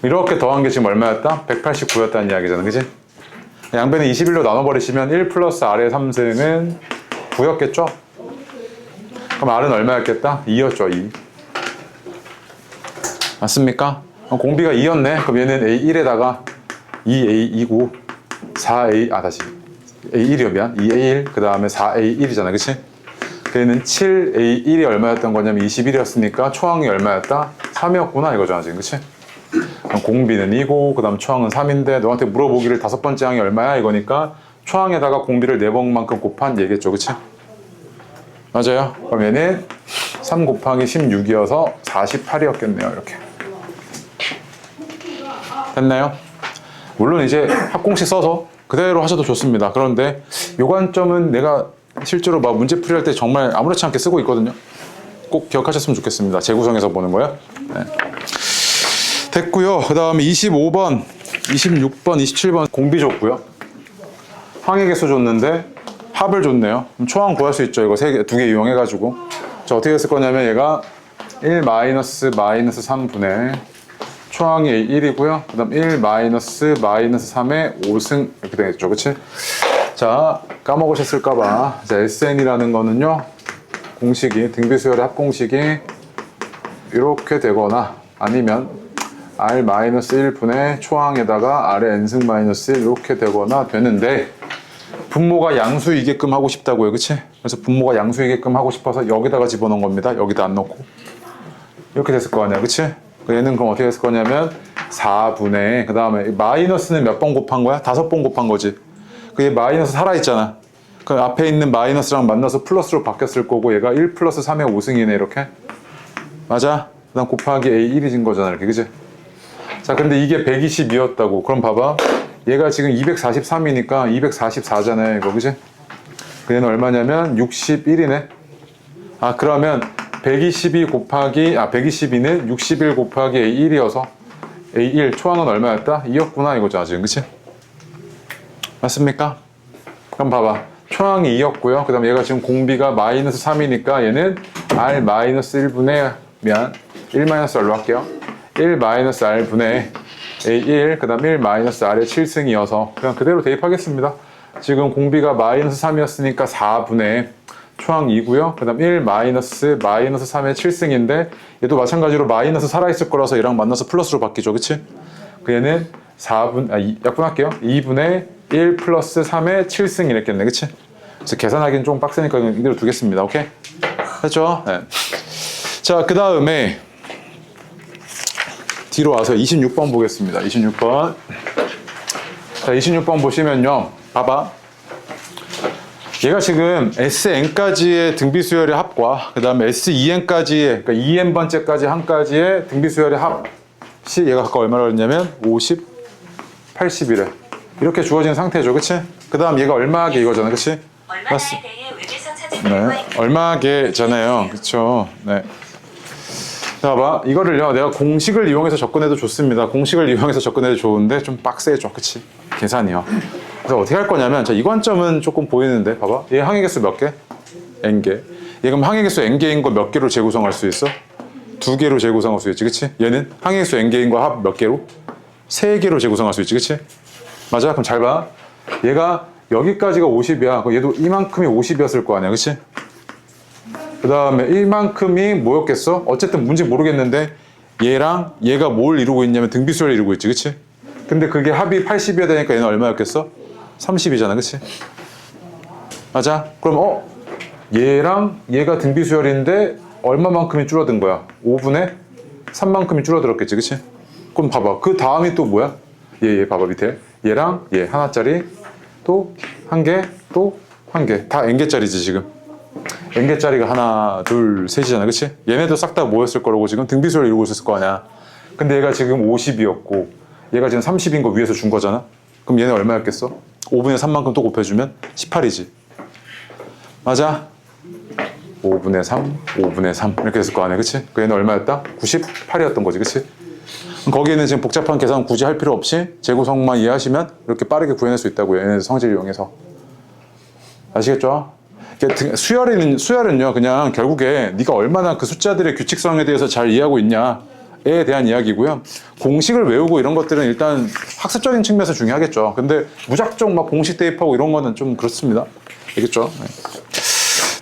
이렇게 더한 게 지금 얼마였다? 189였다는 이야기잖아. 그치? 양변을 21로 나눠버리시면 1 플러스 아래 3승은 9였겠죠? 그럼 R은 얼마였겠다? 2였죠. 2. 맞습니까? 공비가 2였네. 그럼 얘는 A1에다가 2A2고 4A 다시 A1이요. 미안. 2A1 그 다음에 4A1이잖아. 그치? 얘는 7A1이 얼마였던 거냐면 21이었으니까 초항이 얼마였다? 3이었구나 이거잖아 지금. 그치? 그럼 공비는 2고 그 다음 초항은 3인데 너한테 물어보기를 5번째 항이 얼마야? 이거니까 초항에다가 공비를 4번만큼 곱한 얘기겠죠. 그치? 맞아요. 그럼 얘는 3 곱하기 16이어서 48이었겠네요. 이렇게. 됐나요? 물론 이제 합공식 써서 그대로 하셔도 좋습니다. 그런데 요 관점은 내가 실제로 막 문제 풀이할 때 정말 아무렇지 않게 쓰고 있거든요. 꼭 기억하셨으면 좋겠습니다. 재구성해서 보는 거요. 네. 됐고요. 그 다음에 25번, 26번, 27번 공비 줬고요. 항의 개수 줬는데 합을 줬네요. 그럼 초항 구할 수 있죠. 이거 2개 이용해가지고. 자, 어떻게 했을 거냐면 얘가 1 마이너스 3분의 초항이 1이고요. 그 다음 1 마이너스 3의 5승 이렇게 되겠죠. 그치? 자, 까먹으셨을까봐. 자, SN이라는 거는요. 공식이, 등비수열의 합공식이 이렇게 되거나 아니면 R-1분의 초항에다가 R의 N승-1 이렇게 되거나 되는데 분모가 양수이게끔 하고 싶다고요. 그치? 그래서 분모가 양수이게끔 하고 싶어서 여기다가 집어넣은 겁니다. 여기다 안 넣고 이렇게 됐을 거 아니야. 그치? 얘는 그럼 어떻게 됐을 거냐면 4분의 그 다음에 마이너스는 몇 번 곱한 거야? 5번 곱한 거지. 그게 마이너스 살아있잖아. 그 앞에 있는 마이너스랑 만나서 플러스로 바뀌었을 거고 얘가 1 플러스 3의 5승이네 이렇게. 맞아? 그 다음 곱하기 A 1이진 거잖아 이렇게. 그치? 자 근데 이게 122였다고. 그럼 봐봐. 얘가 지금 243이니까 244잖아요 이거. 그치? 얘는 얼마냐면 61이네. 아 그러면 122 곱하기 122는 61 곱하기 A1이어서 A1 초항은 얼마였다? 2였구나 이거죠 지금. 그치? 맞습니까? 그럼 봐봐. 초항이 2였고요. 그 다음에 얘가 지금 공비가 마이너스 3이니까 얘는 R-1분의 1-R로 할게요. 1-R분의 A1 그 다음 1-R의 7승이어서 그냥 그대로 대입하겠습니다. 지금 공비가 마이너스 3이었으니까 4분의 초항 2고요. 그 다음 1-3의 7승인데 얘도 마찬가지로 마이너스 살아있을 거라서 얘랑 만나서 플러스로 바뀌죠. 그치? 그 얘는 약분할게요. 2분의 1 플러스 3의 7승 이랬겠네. 그치? 그래서 계산하기는 좀 빡세니까 이대로 두겠습니다. 오케이? 됐죠? 네. 자, 그 다음에 뒤로 와서 26번 보겠습니다. 26번. 자, 26번 보시면요. 봐봐. 얘가 지금 SN까지의 등비수열의 합과 그 다음에 SEN까지의 그러니까 EN번째까지 한까지의 등비수열의 합이 얘가 아까 얼마나 그랬냐면 50, 80이래. 이렇게 주어진 상태죠. 그치? 그 다음 얘가 얼마하게 이거잖아. 그치? 얼마나에 대해 웹에서 찾은 네. 얼마하게잖아요. 그쵸? 네. 자, 봐봐. 이거를요, 내가 공식을 이용해서 접근해도 좋습니다. 공식을 이용해서 접근해도 좋은데 좀 빡세죠. 그치? 계산이요. 그래서 어떻게 할 거냐면, 자, 이 관점은 조금 보이는데, 봐봐. 얘 항의 개수 몇 개? N개. 얘 그럼 항의 개수 N개인 거 몇 개로 재구성할 수 있어? 2개로 재구성할 수 있지. 그치? 얘는 항의 개수 N개인 거 합 몇 개로? 3개로 재구성할 수 있지. 그치? 맞아? 그럼 잘 봐. 얘가 여기까지가 50이야. 그럼 얘도 이만큼이 50이었을 거 아니야. 그치? 그 다음에 이만큼이 뭐였겠어? 어쨌든 뭔지 모르겠는데 얘랑 얘가 뭘 이루고 있냐면 등비수열을 이루고 있지. 그치? 근데 그게 합이 80이어야 되니까 얘는 얼마였겠어? 30이잖아. 그치? 맞아? 그럼 얘랑 얘가 등비수열인데 얼마만큼이 줄어든 거야? 5분의 3만큼이 줄어들었겠지. 그치? 그럼 봐봐. 그 다음이 또 뭐야? 얘 봐봐 밑에. 얘랑 얘 하나짜리 또 한 개 또 한 개. 다 n개짜리지 지금. n개짜리가 하나 둘 셋이잖아. 그치? 얘네도 싹 다 모였을 거라고 지금 등비수열을 이루고 있었을 거 아니야. 근데 얘가 지금 50이었고 얘가 지금 30인 거 위에서 준 거잖아. 그럼 얘네 얼마였겠어? 5분의 3만큼 또 곱해주면 18이지. 맞아? 5분의 3, 5분의 3 이렇게 됐을 거 아니야. 그치? 그 얘는 얼마였다? 98이었던 거지. 그치? 거기에는 지금 복잡한 계산 굳이 할 필요 없이 재구성만 이해하시면 이렇게 빠르게 구해낼 수 있다고요. 얘네 성질을 이용해서. 아시겠죠? 수열은요 그냥 결국에 네가 얼마나 그 숫자들의 규칙성에 대해서 잘 이해하고 있냐에 대한 이야기고요. 공식을 외우고 이런 것들은 일단 학습적인 측면에서 중요하겠죠. 근데 무작정 막 공식 대입하고 이런 거는 좀 그렇습니다. 알겠죠? 네.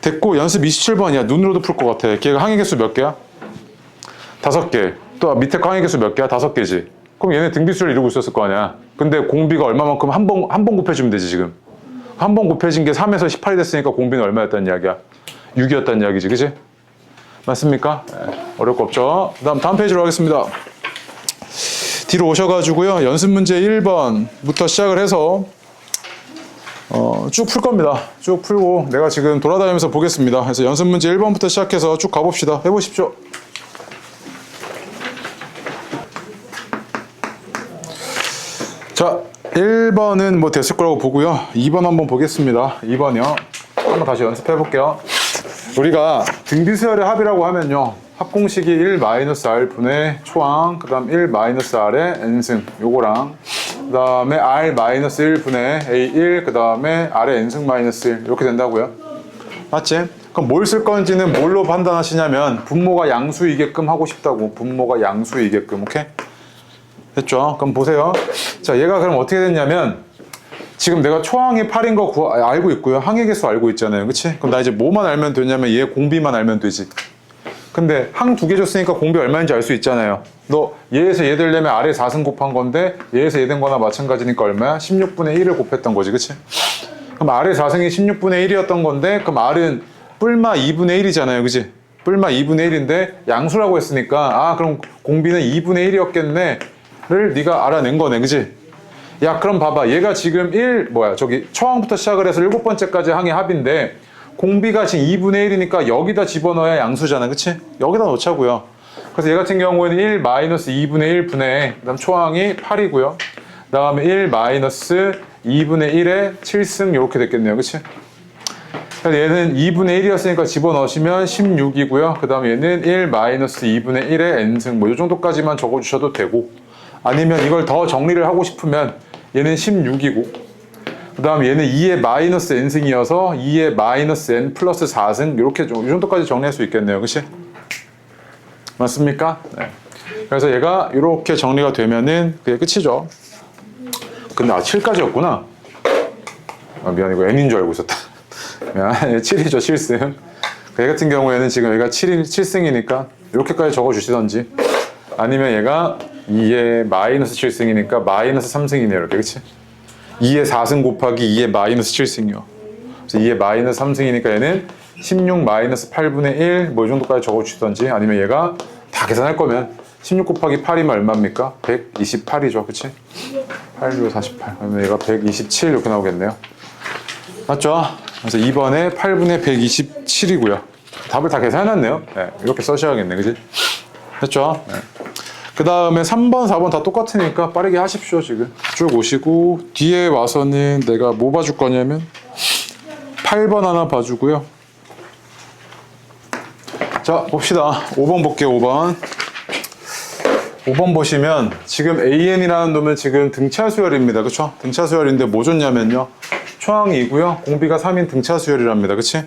됐고 연습 27번이야. 눈으로도 풀 것 같아. 걔가 항의 개수 몇 개야? 5개. 또 밑에 거 항의 개수 몇 개야? 5개지. 그럼 얘네 등비수를 이루고 있었을 거 아니야. 근데 공비가 얼마만큼 한 번 곱해주면 되지 지금. 한 번 곱해진 게 3에서 18이 됐으니까 공비는 얼마였다는 이야기야? 6이었다는 이야기지. 그치? 맞습니까? 네, 어려울 거 없죠? 다음 페이지로 가겠습니다. 뒤로 오셔가지고요. 연습 문제 1번부터 시작을 해서 쭉 풀 겁니다. 쭉 풀고 내가 지금 돌아다니면서 보겠습니다. 그래서 연습 문제 1번부터 시작해서 쭉 가봅시다. 해보십시오. 자, 1번은 뭐 됐을 거라고 보고요. 2번 한번 보겠습니다. 2번이요. 한번 다시 연습해 볼게요. 우리가 등비수열의 합이라고 하면요. 합공식이 1-R분의 초항, 그 다음 1-R의 n승, 요거랑 그 다음에 R-1분의 A1, 그 다음에 R의 n승-1 이렇게 된다고요. 맞지? 그럼 뭘 쓸 건지는 뭘로 판단하시냐면 분모가 양수이게끔 하고 싶다고. 분모가 양수이게끔. 오케이? 됐죠? 그럼 보세요. 자, 얘가 그럼 어떻게 됐냐면 지금 내가 초항이 8인 거 알고 있고요. 항의 개수 알고 있잖아요. 그치? 그럼 나 이제 뭐만 알면 되냐면 얘 공비만 알면 되지. 근데 항 두 개 줬으니까 공비 얼마인지 알 수 있잖아요. 너 얘에서 얘 되려면 아래 4승 곱한 건데 얘에서 얘 된 거나 마찬가지니까 얼마야? 16분의 1을 곱했던 거지, 그치? 그럼 아래 4승이 16분의 1이었던 건데 그럼 R은 뿔마 2분의 1이잖아요, 그치? 뿔마 2분의 1인데 양수라고 했으니까 아 그럼 공비는 2분의 1이었겠네를 네가 알아낸 거네, 그치? 야 그럼 봐봐, 얘가 지금 저기 처항부터 시작을 해서 7번째까지 항의 합인데 공비가 지금 2분의 1이니까 여기다 집어넣어야 양수잖아, 그치? 여기다 넣자고요. 그래서 얘 같은 경우에는 1 마이너스 2분의 1 분의, 그 다음 초항이 8이고요. 그 다음에 1 마이너스 2분의 1에 7승 이렇게 됐겠네요, 그치? 그래서 얘는 2분의 1이었으니까 집어넣으시면 16이고요. 그 다음에 얘는 1 마이너스 2분의 1에 n승, 뭐 이 정도까지만 적어주셔도 되고, 아니면 이걸 더 정리를 하고 싶으면 얘는 16이고, 그 다음에 얘는 2의 마이너스 n승이어서 2의 마이너스 n 플러스 4승, 이렇게 이 정도까지 정리할 수 있겠네요, 그치? 맞습니까? 네. 그래서 얘가 이렇게 정리가 되면은 그게 끝이죠. 근데 7까지였구나. 미안, 이거 n인 줄 알고 있었다. 미안, 7이죠, 7승. 얘 같은 경우에는 지금 얘가 7승이니까 이렇게까지 적어주시던지, 아니면 얘가 2의 마이너스 7승이니까 마이너스 3승이네요, 이렇게, 그치? 2의 4승 곱하기 2의 마이너스 7승이요. 그래서 2의 마이너스 3승이니까 얘는 16 마이너스 8분의 1, 뭐 이 정도까지 적어주시던지, 아니면 얘가 다 계산할 거면 16 곱하기 8이면 얼마입니까? 128이죠, 그치? 8, 6, 48. 그러면 얘가 127 이렇게 나오겠네요. 맞죠? 그래서 2번에 8분의 127이고요. 답을 다 계산해놨네요. 네, 이렇게 써셔야겠네, 그치? 됐죠? 네. 그 다음에 3번, 4번 다 똑같으니까 빠르게 하십시오, 지금. 쭉 오시고, 뒤에 와서는 내가 뭐 봐줄 거냐면, 8번 하나 봐주고요. 자, 봅시다. 5번 볼게요, 5번. 5번 보시면, 지금 AN이라는 놈은 지금 등차 수열입니다. 그쵸? 등차 수열인데 뭐 줬냐면요. 초항이 2고요. 공비가 3인 등차 수열이랍니다. 그치?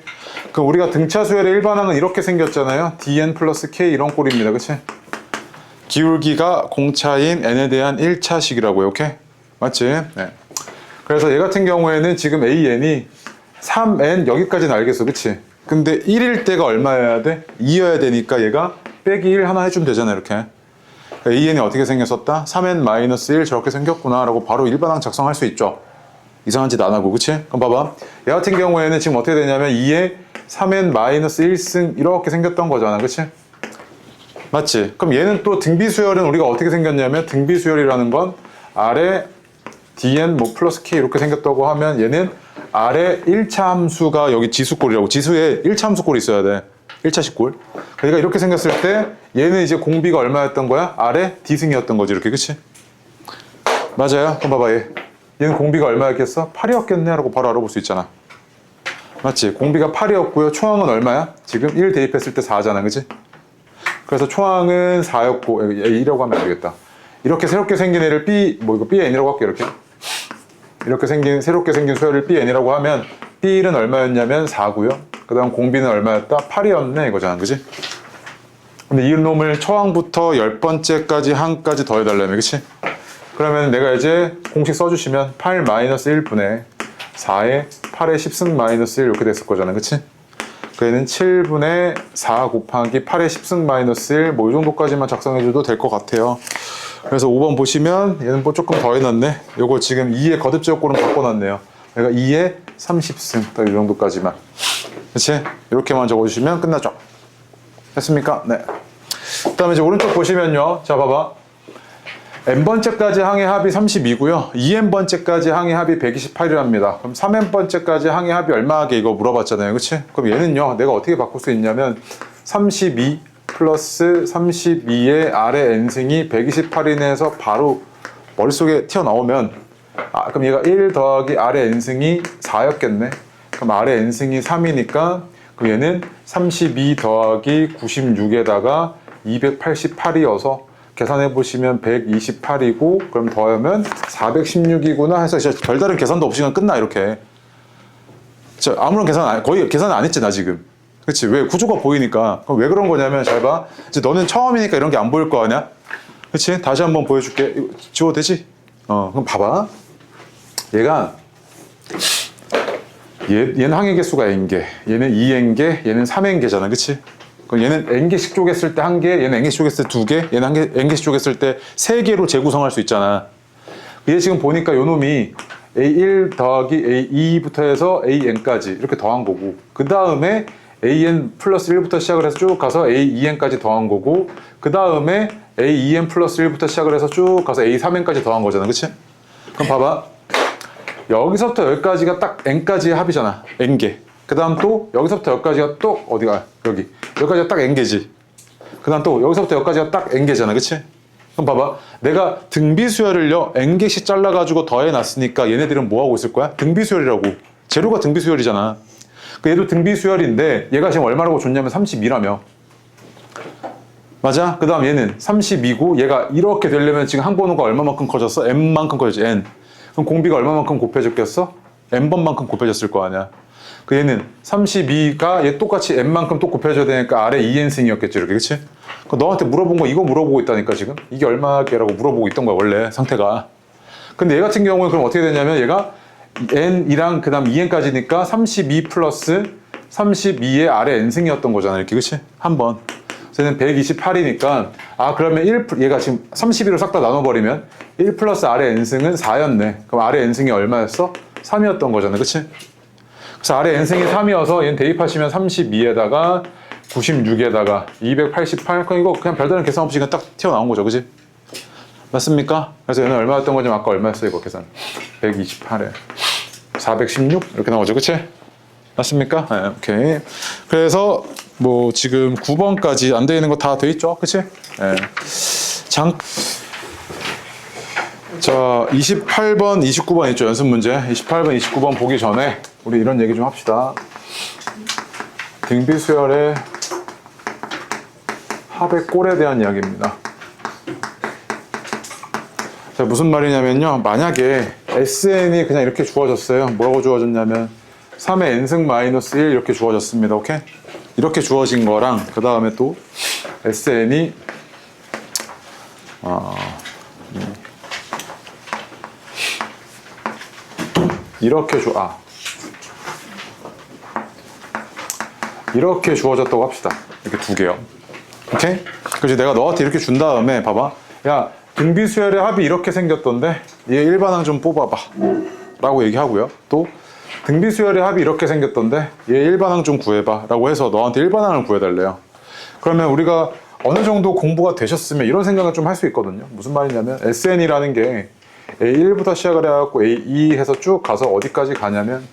그럼 우리가 등차 수열의 일반항은 이렇게 생겼잖아요. dn 플러스 k 이런 꼴입니다. 그치? 기울기가 공차인 n에 대한 1차식이라고요. 오케이? 맞지? 네. 그래서 얘 같은 경우에는 지금 AN이 3n 여기까지는 알겠어. 그치? 근데 1일 때가 얼마여야 돼? 2여야 되니까 얘가 빼기 1 하나 해주면 되잖아, 이렇게. 그러니까 AN이 어떻게 생겼었다? 3n-1 저렇게 생겼구나 라고 바로 일반항 작성할 수 있죠. 이상한 짓 안 하고, 그치? 그럼 봐봐. 얘 같은 경우에는 지금 어떻게 되냐면 2에 3n-1승 이렇게 생겼던 거잖아, 그치? 맞지? 그럼 얘는 또 등비수열은 우리가 어떻게 생겼냐면, 등비수열이라는 건 아래 dn 뭐 플러스 k 이렇게 생겼다고 하면 얘는 아래 1차 함수가 여기 지수꼴이라고, 지수에 1차 함수꼴이 있어야 돼. 1차식꼴. 그러니까 이렇게 생겼을 때 얘는 이제 공비가 얼마였던 거야? 아래 d승이었던 거지, 이렇게. 그치? 맞아요? 그럼 봐봐, 얘는 공비가 얼마였겠어? 8이었겠네 라고 바로 알아볼 수 있잖아. 맞지? 공비가 8이었고요. 초항은 얼마야? 지금 1 대입했을 때 4잖아, 그치? 그래서 초항은 4였고, 1이라고 하면 안 되겠다. 이렇게 새롭게 생긴 애를 이거 Bn이라고 할게, 이렇게. 새롭게 생긴 수열을 Bn이라고 하면, B1은 얼마였냐면 4고요. 그 다음 공비는 얼마였다? 8이었네, 이거잖아, 그치? 근데 이 놈을 초항부터 10번째까지 항까지 더해달라며, 그치? 그러면 내가 이제 공식 써주시면 8-1분의 4에 8에 10승 마이너스 1 이렇게 됐을 거잖아, 그치? 그 얘는 7분의 4 곱하기 8에 10승 마이너스 1 뭐 이 정도까지만 작성해줘도 될 것 같아요. 그래서 5번 보시면 얘는 뭐 조금 더 해놨네. 요거 지금 2의 거듭제곱꼴은 바꿔놨네요. 내가 2에 30승 딱 이 정도까지만. 그치? 이렇게만 적어주시면 끝나죠. 됐습니까? 네. 그 다음에 이제 오른쪽 보시면요. 자, 봐봐. n번째까지 항의 합이 32고요. 2n번째까지 항의 합이 128이랍니다. 그럼 3n번째까지 항의 합이 얼마하게 이거 물어봤잖아요. 그치? 그럼 얘는요. 내가 어떻게 바꿀 수 있냐면 32 플러스 32의 아래 n승이 128이네에서 바로 머릿속에 튀어나오면 그럼 얘가 1 더하기 아래 n승이 4였겠네. 그럼 아래 n승이 3이니까 그럼 얘는 32 더하기 96에다가 288이어서 계산해보시면 128이고, 그럼 더하면 416이구나 해서 진짜 별다른 계산도 없이 그냥 끝나, 이렇게. 진짜 아무런 거의 계산 안 했지, 나 지금. 그치? 왜? 구조가 보이니까. 그럼 왜 그런 거냐면, 잘 봐. 이제 너는 처음이니까 이런 게 안 보일 거 아니야? 그치? 다시 한번 보여줄게. 이거 지워도 되지? 그럼 봐봐. 얘가, 얘는 항의 개수가 n개, 얘는 2n개, 얘는 3n개잖아, 그치? 그럼 얘는 n개씩 쪼갰을 때 1개, 얘는 n개씩 쪼갰을 때 2개, 얘는 n개씩 쪼갰을 때 3개로 재구성할 수 있잖아. 얘 지금 보니까 요 놈이 A1 더하기 A2부터 해서 AN까지 이렇게 더한 거고, 그 다음에 AN 플러스 1부터 시작을 해서 쭉 가서 A2N까지 더한 거고, 그 다음에 A2N 플러스 1부터 시작을 해서 쭉 가서 A3N까지 더한 거잖아. 그치? 그럼 봐봐. 여기서부터 여기까지가 딱 N까지의 합이잖아. N개. 그 다음 또 여기서부터 여기까지가 또 어디가? 여기까지가 딱 N개지. 그 다음 또 여기서부터 여기까지가 딱 N개잖아. 그치? 그럼 봐봐. 내가 등비수열을요 N개씩 잘라가지고 더해놨으니까 얘네들은 뭐 하고 있을 거야? 등비수열이라고. 제로가 등비수열이잖아. 얘도 등비수열인데 얘가 지금 얼마라고 줬냐면 32라며. 맞아? 그 다음 얘는 32고 얘가 이렇게 되려면 지금 항번호가 얼마만큼 커졌어? N만큼 커졌지. N. 그럼 공비가 얼마만큼 곱해졌겠어? N번만큼 곱해졌을 거 아니야. 그 얘는 32가 얘 똑같이 N만큼 또 곱해줘야 되니까 아래 2N승이었겠지. 이렇게. 그치? 너한테 물어본 거 이거 물어보고 있다니까 지금. 이게 얼마게라고 물어보고 있던 거야 원래 상태가. 근데 얘 같은 경우는 그럼 어떻게 되냐면 얘가 N이랑 그 다음 2N까지니까 32 플러스 32의 아래 N승이었던 거잖아. 이렇게. 그치? 한 번. 그래서 얘는 128이니까 그러면 얘가 지금 32로 싹 다 나눠버리면 1 플러스 아래 N승은 4였네. 그럼 아래 N승이 얼마였어? 3이었던 거잖아. 그치? 그래서 아래 N승이 3이어서 얘는 대입하시면 32에다가 96에다가 288. 그럼 이거 그냥 별다른 계산 없이 그냥 딱 튀어나온 거죠. 그치? 맞습니까? 그래서 얘는 얼마였던 거냐면 아까 얼마였어 이거 계산? 128에 416 이렇게 나오죠. 그치? 맞습니까? 네, 오케이. 그래서 뭐 지금 9번까지 안 돼 있는 거 다 돼 있죠? 그치? 네. 자, 28번, 29번 있죠? 연습 문제. 28번, 29번 보기 전에 우리 이런 얘기 좀 합시다. 등비수열의 합의 꼴에 대한 이야기입니다. 자, 무슨 말이냐면요. 만약에 SN이 그냥 이렇게 주어졌어요. 뭐라고 주어졌냐면 3의 n승 마이너스 1 이렇게 주어졌습니다. 오케이? 이렇게 주어진 거랑 그 다음에 또 SN이 이렇게 주어졌다고 합시다. 이렇게 두 개요. 오케이? 그래서 내가 너한테 이렇게 준 다음에 봐봐. 야, 등비수열의 합이 이렇게 생겼던데 얘 일반항 좀 뽑아봐 라고 얘기하고요. 또 등비수열의 합이 이렇게 생겼던데 얘 일반항 좀 구해봐 라고 해서 너한테 일반항을 구해달래요. 그러면 우리가 어느 정도 공부가 되셨으면 이런 생각을 좀 할 수 있거든요. 무슨 말이냐면 SN이라는 게 A1부터 시작을 해갖고 A2 해서 쭉 가서 어디까지 가냐면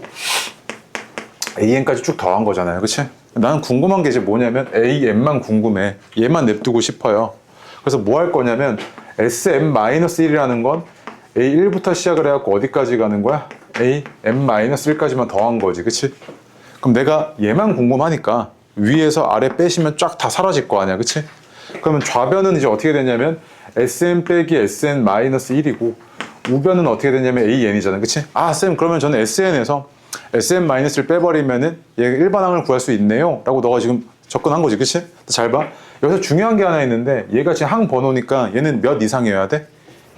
AN까지 쭉 더한 거잖아요. 그치? 나는 궁금한 게 이제 뭐냐면 AN만 궁금해. 얘만 냅두고 싶어요. 그래서 뭐 할 거냐면 SM-1이라는 건 A1부터 시작을 해갖고 어디까지 가는 거야? AM-1까지만 더한 거지. 그치? 그럼 내가 얘만 궁금하니까 위에서 아래 빼시면 쫙 다 사라질 거 아니야. 그치? 그러면 좌변은 이제 어떻게 되냐면 SM 빼기 SN-1이고 우변은 어떻게 되냐면 AN이잖아. 그치? 쌤, 그러면 저는 SN에서 SM-를 빼버리면은 얘 일반항을 구할 수 있네요. 라고 너가 지금 접근한 거지. 그치? 잘 봐. 여기서 중요한 게 하나 있는데 얘가 지금 항 번호니까 얘는 몇 이상이어야 돼?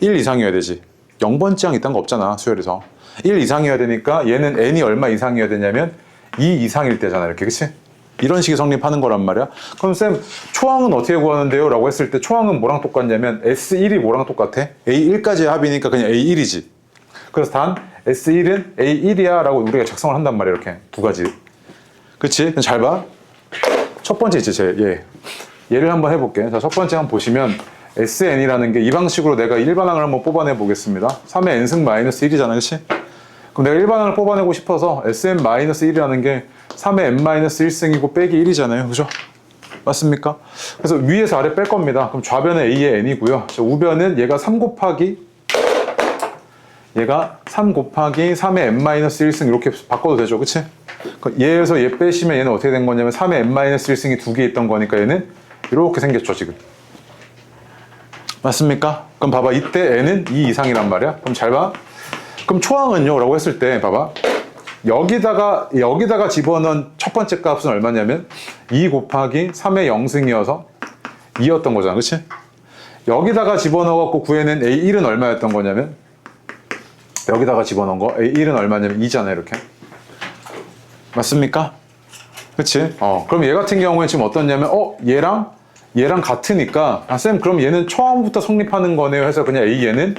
1 이상이어야 되지. 0번째 항 이딴 거 없잖아. 수열에서. 1 이상이어야 되니까 얘는 n이 얼마 이상이어야 되냐면 2 이상일 때잖아. 이렇게. 그치? 이런 식이 성립하는 거란 말이야. 그럼 쌤, 초항은 어떻게 구하는데요? 라고 했을 때 초항은 뭐랑 똑같냐면 S1이 뭐랑 똑같아? A1까지의 합이니까 그냥 A1이지. 그래서 단 S1은 A1이야 라고 우리가 작성을 한단 말이야. 이렇게 두 가지. 그치? 그럼 잘 봐. 첫 번째 있지, 얘를 한번 해볼게. 자, 첫 번째 한번 보시면 SN이라는 게 이 방식으로 내가 일반항을 한번 뽑아내 보겠습니다. 3의 n승 마이너스 1이잖아. 그치? 그럼 내가 일반항을 뽑아내고 싶어서 SM-1이라는 게 3의 n-1승이고 빼기 1이잖아요. 그죠? 맞습니까? 그래서 위에서 아래 뺄 겁니다. 그럼 좌변은 A의 n이고요. 우변은 얘가 3 곱하기 3의 n-1승 이렇게 바꿔도 되죠. 그치? 얘에서 얘 빼시면 얘는 어떻게 된 거냐면 3의 n-1승이 두 개 있던 거니까 얘는 이렇게 생겼죠. 지금. 맞습니까? 그럼 봐봐. 이때 n은 2 이상이란 말이야. 그럼 잘 봐. 그럼 초항은요? 라고 했을 때 봐봐. 여기다가 집어넣은 첫 번째 값은 얼마냐면 2 곱하기 3의 0승이어서 2였던 거잖아. 그치? 여기다가 집어넣어갖고 구해낸 A1은 얼마였던 거냐면 여기다가 집어넣은 거 A1은 얼마냐면 2잖아요. 이렇게. 맞습니까? 그치? 그럼 얘 같은 경우에 지금 어떻냐면, 얘랑 같으니까, 쌤, 그럼 얘는 처음부터 성립하는 거네요 해서 그냥 얘는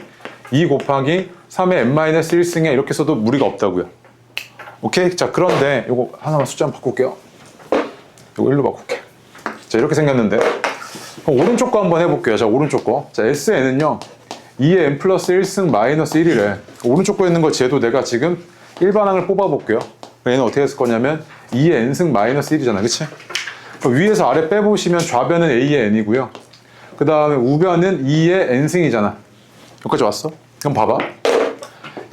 2 곱하기 3의 n-1승에 이렇게 써도 무리가 없다고요. 오케이? 자, 그런데 요거 하나만 숫자 한번 바꿀게요. 요거 1로 바꿀게. 자, 이렇게 생겼는데. 그럼 오른쪽 거 한번 해볼게요. 자, 오른쪽 거. 자, SN은요, 2의 n 플러스 1승 마이너스 1이래. 오른쪽 거에 있는 거 쟤도 내가 지금 일반항을 뽑아볼게요. 얘는 어떻게 했을 거냐면 2의 n승 마이너스 1이잖아. 그치? 위에서 아래 빼보시면 좌변은 a의 n이고요. 그 다음에 우변은 2의 n승이잖아. 여기까지 왔어? 그럼 봐봐.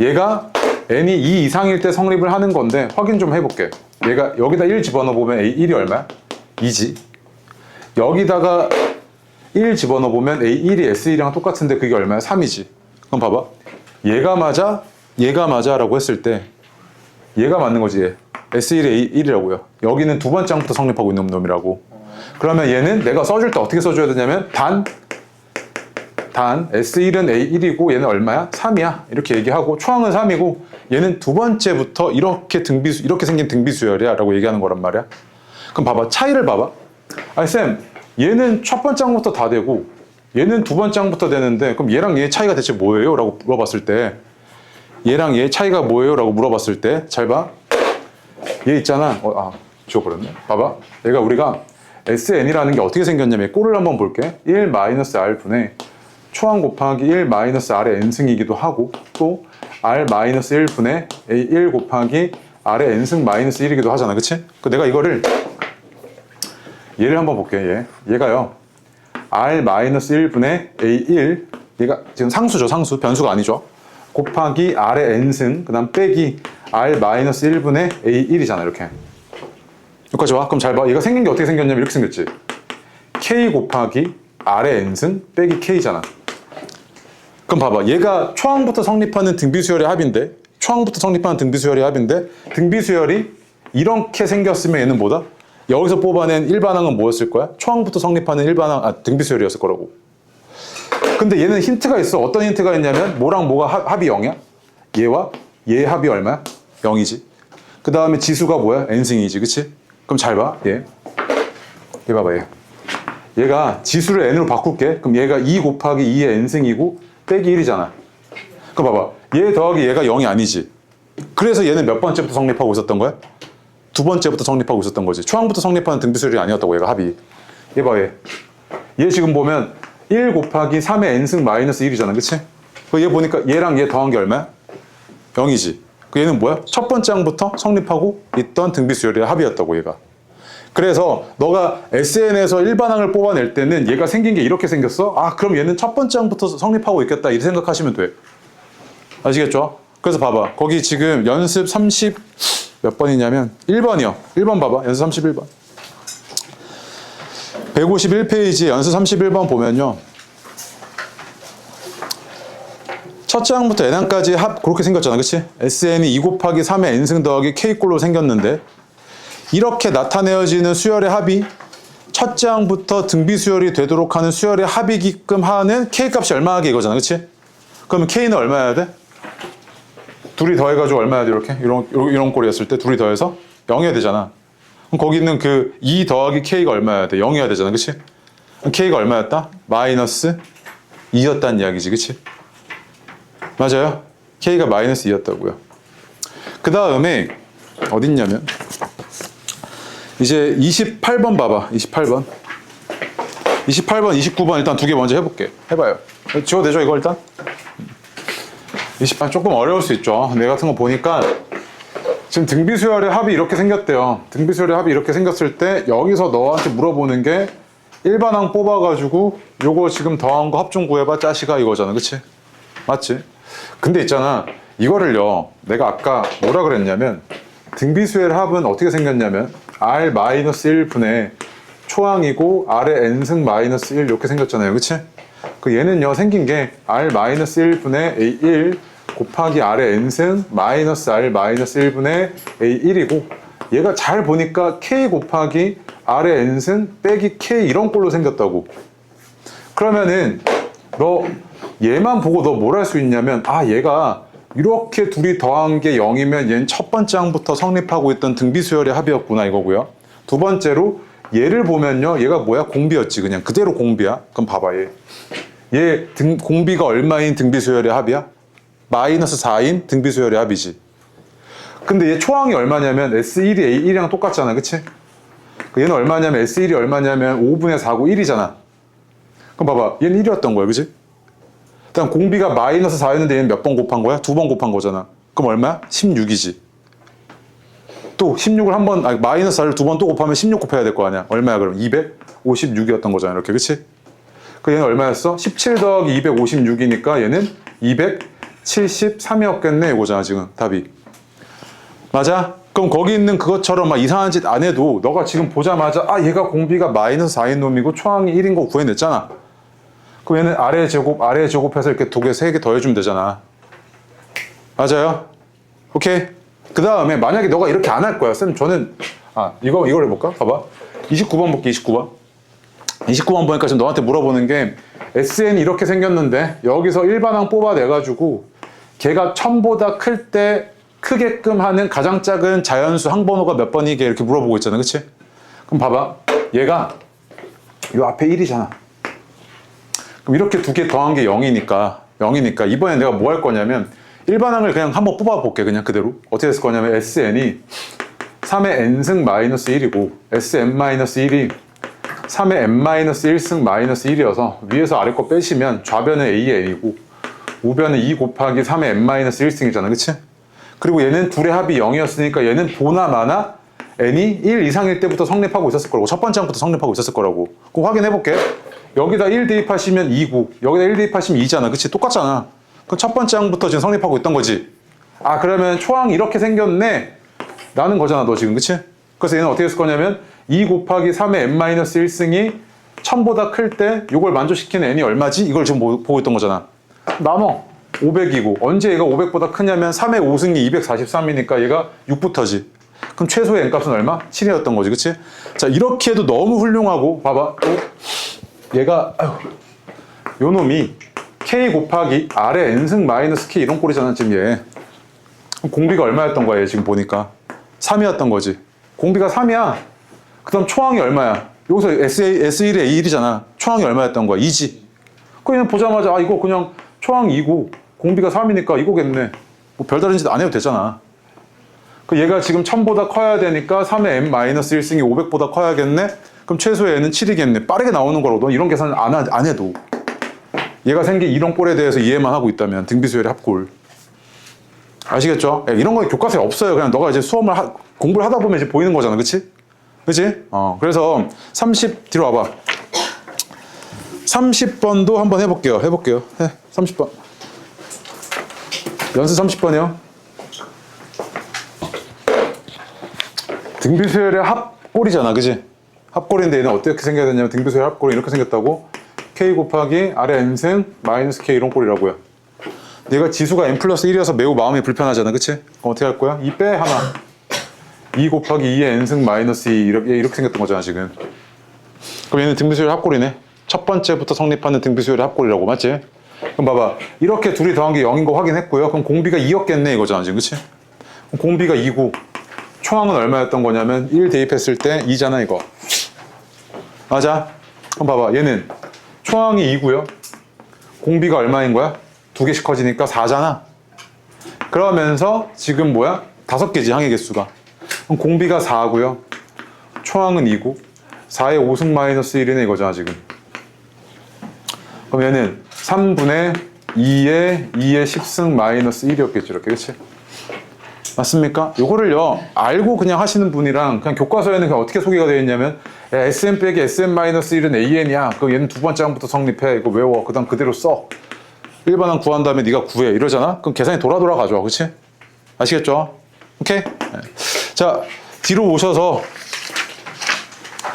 얘가 n이 2 이상일 때 성립을 하는 건데 확인 좀 해볼게. 얘가 여기다 1 집어넣어보면 1이 얼마야? 2지. 여기다가 1 집어넣어보면 A1이 S1이랑 똑같은데 그게 얼마야? 3이지. 그럼 봐봐. 얘가 맞아 라고 했을 때 얘가 맞는 거지. 얘. S1이 A1이라고요. 여기는 두 번째 항부터 성립하고 있는 놈이라고. 그러면 얘는 내가 써줄 때 어떻게 써줘야 되냐면 단 S1은 A1이고 얘는 얼마야? 3이야. 이렇게 얘기하고 초항은 3이고 얘는 두 번째부터 이렇게 생긴 등비수열이야 라고 얘기하는 거란 말이야. 그럼 봐봐. 차이를 봐봐. 아니 쌤, 얘는 첫 번째 항부터 다 되고 얘는 두 번째 항부터 되는데 그럼 얘랑 얘 차이가 대체 뭐예요? 라고 물어봤을 때 얘랑 얘 차이가 뭐예요? 라고 물어봤을 때 잘 봐. 얘 있잖아. 지워버렸네. 봐봐. 얘가 우리가 SN이라는 게 어떻게 생겼냐면 꼴을 한번 볼게. 1-R 분의 초항 곱하기 1-R의 n승이기도 하고 또 R-1 분의 1 곱하기 R의 n승 마이너스 1이기도 하잖아. 그치? 내가 이거를 얘를 한번 볼게. 얘가요. R-1 분의 A1 얘가 지금 상수죠. 상수. 변수가 아니죠. 곱하기 R의 n승 그 다음 빼기 R-1 분의 A1이잖아. 이렇게. 여기까지 와. 그럼 잘 봐. 얘가 생긴 게 어떻게 생겼냐면 이렇게 생겼지. K 곱하기 R의 n승 빼기 K잖아. 그럼 봐봐. 얘가 초항부터 성립하는 등비수열의 합인데 등비수열이 이렇게 생겼으면 얘는 뭐다? 여기서 뽑아낸 일반항은 뭐였을 거야? 초항부터 성립하는 등비수열이었을 거라고. 근데 얘는 힌트가 있어. 어떤 힌트가 있냐면 뭐랑 뭐가 합이 0이야? 얘와 얘의 합이 얼마야? 0이지. 그 다음에 지수가 뭐야? n승이지. 그치? 그럼 잘 봐. 얘 봐봐. 얘가 지수를 n으로 바꿀게. 그럼 얘가 2 곱하기 2의 n승이고 빼기 1이잖아. 그럼 봐봐. 얘 더하기 얘가 0이 아니지. 그래서 얘는 몇 번째부터 성립하고 있었던 거야? 두 번째부터 성립하고 있었던 거지. 초항부터 성립하는 등비수열이 아니었다고. 얘가 합이. 얘 봐. 얘 지금 보면 1 곱하기 3의 n승 마이너스 1이잖아. 그치? 얘 보니까 얘랑 얘 더한 게 얼마야? 0이지. 얘는 뭐야? 첫 번째 항부터 성립하고 있던 등비수열의 합이었다고. 얘가. 그래서 너가 SN에서 일반항을 뽑아낼 때는 얘가 생긴 게 이렇게 생겼어? 그럼 얘는 첫 번째 항부터 성립하고 있겠다. 이렇게 생각하시면 돼. 아시겠죠? 그래서 봐봐. 거기 지금 연습 30 몇 번이냐면 1번이요. 1번 봐봐. 연습 31번. 151페이지에 연습 31번 보면요. 첫째 항부터 n항까지 합 그렇게 생겼잖아. 그치? SN이 2 곱하기 3의 n승 더하기 K꼴로 생겼는데 이렇게 나타내어지는 수열의 합이 첫째 항부터 등비수열이 되도록 하는 수열의 합이게끔 하는 K값이 얼마하게 이거잖아. 그치? 그러면 K는 얼마여야 돼? 둘이 더해가지고 얼마야 돼? 이렇게? 이런 꼴이었을 때 둘이 더해서 0이어야 되잖아. 그럼 거기 있는 그 2 더하기 K가 얼마여야 돼? 0이어야 되잖아. 그치? 그럼 K가 얼마였다? 마이너스 2였다는 이야기지. 그치? 맞아요? K가 마이너스 2였다고요. 그 다음에 어딨냐면 이제 28번 봐봐. 28번, 29번 일단 두 개 먼저 해볼게. 해봐요. 지워도 되죠? 이거 일단? 28 조금 어려울 수 있죠. 내 같은 거 보니까 지금 등비수열의 합이 이렇게 생겼대요. 등비수열의 합이 이렇게 생겼을 때 여기서 너한테 물어보는 게 일반항 뽑아가지고 요거 지금 더한 거 합 좀 구해봐 짜시가 이거잖아. 그치? 맞지? 근데 있잖아. 이거를요. 내가 아까 뭐라 그랬냐면 등비수열의 합은 어떻게 생겼냐면 R-1 분의 초항이고 R의 n승 마이너스 1 이렇게 생겼잖아요. 그치? 얘는요 생긴 게 R-1 분의 A1 곱하기 R의 n승 마이너스 R 마이너스 1 분의 A1이고 얘가 잘 보니까 K 곱하기 R의 n승 빼기 K 이런 꼴로 생겼다고. 그러면은 너 얘만 보고 너 뭘 할 수 있냐면 얘가 이렇게 둘이 더한 게 0이면 얘는 첫 번째 항부터 성립하고 있던 등비수열의 합이었구나 이거고요. 두 번째로 얘를 보면요. 얘가 뭐야? 공비였지. 그냥 그대로 공비야. 그럼 봐봐 얘 공비가 얼마인 등비수열의 합이야? 마이너스 4인 등비수열의 합이지. 근데 얘 초항이 얼마냐면 S1이 A1이랑 똑같잖아. 그치? 얘는 얼마냐면 S1이 얼마냐면 5분의 4고 1이잖아. 그럼 봐봐. 얘는 1이었던 거야. 그치? 일단 공비가 마이너스 4였는데 얘는 몇 번 곱한 거야? 2번 곱한 거잖아. 그럼 얼마야? 16이지. 또 16을 한 번, 마이너스 4를 두 번 또 곱하면 16 곱해야 될 거 아니야. 얼마야 그럼? 256이었던 거잖아. 이렇게. 그치? 그 얘는 얼마였어? 17 더하기 256이니까 얘는 273이었겠네. 이거잖아. 지금 답이. 맞아? 그럼 거기 있는 그것처럼 막 이상한 짓 안 해도 너가 지금 보자마자 얘가 공비가 마이너스 4인 놈이고 초항이 1인 거 구해냈잖아. 그럼 얘는 아래 제곱해서 이렇게 두 개, 세 개 더해주면 되잖아. 맞아요? 오케이. 그 다음에 만약에 너가 이렇게 안 할 거야. 쌤 저는 이걸 해볼까? 봐봐. 29번 볼게. 29번 보니까 지금 너한테 물어보는 게 SN이 이렇게 생겼는데 여기서 일반항 뽑아내가지고 걔가 1000보다 클 때 크게끔 하는 가장 작은 자연수 항번호가 몇 번이게 이렇게 물어보고 있잖아. 그치? 그럼 봐봐. 얘가 요 앞에 1이잖아. 그럼 이렇게 두 개 더한 게 0이니까 이번에 내가 뭐 할 거냐면 일반항을 그냥 한번 뽑아볼게. 그냥 그대로. 어떻게 했을 거냐면 SN이 3의 n승 마이너스 1이고 Sn-1이 3의 n-1승 마이너스 1이어서 위에서 아래 거 빼시면 좌변은 AN이고 우변은 2 곱하기 3의 n-1승이잖아. 그치? 그리고 얘는 둘의 합이 0이었으니까 얘는 보나 마나 n이 1 이상일 때부터 성립하고 있었을 거라고. 첫 번째 항부터 성립하고 있었을 거라고. 그거 확인해 볼게. 여기다 1 대입하시면 2고 여기다 1 대입하시면 2잖아. 그치? 똑같잖아. 그럼 첫 번째 항부터 지금 성립하고 있던 거지. 그러면 초항이 이렇게 생겼네 라는 거잖아. 너 지금. 그치? 그래서 얘는 어떻게 했을 거냐면 2 곱하기 3의 n-1승이 1000보다 클 때 이걸 만족시키는 n이 얼마지? 이걸 지금 보고 있던 거잖아. 나눠. 500이고 언제 얘가 500보다 크냐면 3의 5승이 243이니까 얘가 6부터지. 그럼 최소의 n값은 얼마? 7이었던 거지. 그치? 자, 이렇게 해도 너무 훌륭하고 봐봐. 얘가 요 놈이 k 곱하기 r의 n승 마이너스 k 이런 꼴이잖아. 지금 얘. 그럼 공비가 얼마였던 거야? 얘 지금 보니까 3이었던 거지. 공비가 3이야. 그 다음 초항이 얼마야? 여기서 S1에 A1이잖아. 초항이 얼마였던 거야? 2지. 그 얘는 보자마자 이거 그냥 초항 2고 공비가 3이니까 이거겠네. 뭐 별다른 짓 안 해도 되잖아. 그 얘가 지금 1000보다 커야 되니까 3의 n-1승이 500보다 커야겠네. 그럼 최소의 n은 7이겠네. 빠르게 나오는 거라고. 넌 이런 계산을 안 해도. 얘가 생긴 이런 꼴에 대해서 이해만 하고 있다면 등비수열의 합골. 아시겠죠? 이런 건 교과서에 없어요. 그냥 너가 이제 공부를 하다 보면 이제 보이는 거잖아. 그치? 그치? 그래서 뒤로 와봐. 30번도 한번 해볼게요. 30번. 연습 30번이요. 등비수열의 합골이잖아. 그치? 합골인데 얘는 어떻게 생겨야 되냐면 등비수열 합골이 이렇게 생겼다고. k 곱하기 r의 n승 마이너스 k 이런 꼴이라고요. 얘가 지수가 n 플러스 1이어서 매우 마음이 불편하잖아. 그치? 그럼 어떻게 할 거야? 2 빼 하나. 2 곱하기 2의 n승 마이너스 2 이렇게 생겼던 거잖아. 지금. 그럼 얘는 등비수열 합골이네. 첫 번째부터 성립하는 등비수열의 합골이라고. 맞지? 그럼 봐봐. 이렇게 둘이 더한 게 0인 거 확인했고요. 그럼 공비가 2였겠네 이거잖아. 지금. 그치? 그럼 공비가 2고 초항은 얼마였던 거냐면 1 대입했을 때 2잖아 이거. 맞아? 그럼 봐봐. 얘는 초항이 2고요. 공비가 얼마인 거야? 2개씩 커지니까 4잖아. 그러면서 지금 뭐야? 5개지 항의 개수가. 그럼 공비가 4고요. 초항은 2고 4의 5승 마이너스 1이네 이거잖아 지금. 그럼 얘는 3분의 2의 10승 마이너스 1이었겠지 이렇게. 그치? 맞습니까? 요거를요 알고 그냥 하시는 분이랑 그냥 교과서에는 그냥 어떻게 소개가 되어 있냐면 Sn 빼기 Sn-1은 AN이야. 그럼 얘는 두 번째 항부터 성립해. 이거 외워. 그 다음 그대로 써. 일반항 구한 다음에 네가 구해. 이러잖아? 그럼 계산이 돌아 가져와. 그치? 아시겠죠? 오케이? 자, 뒤로 오셔서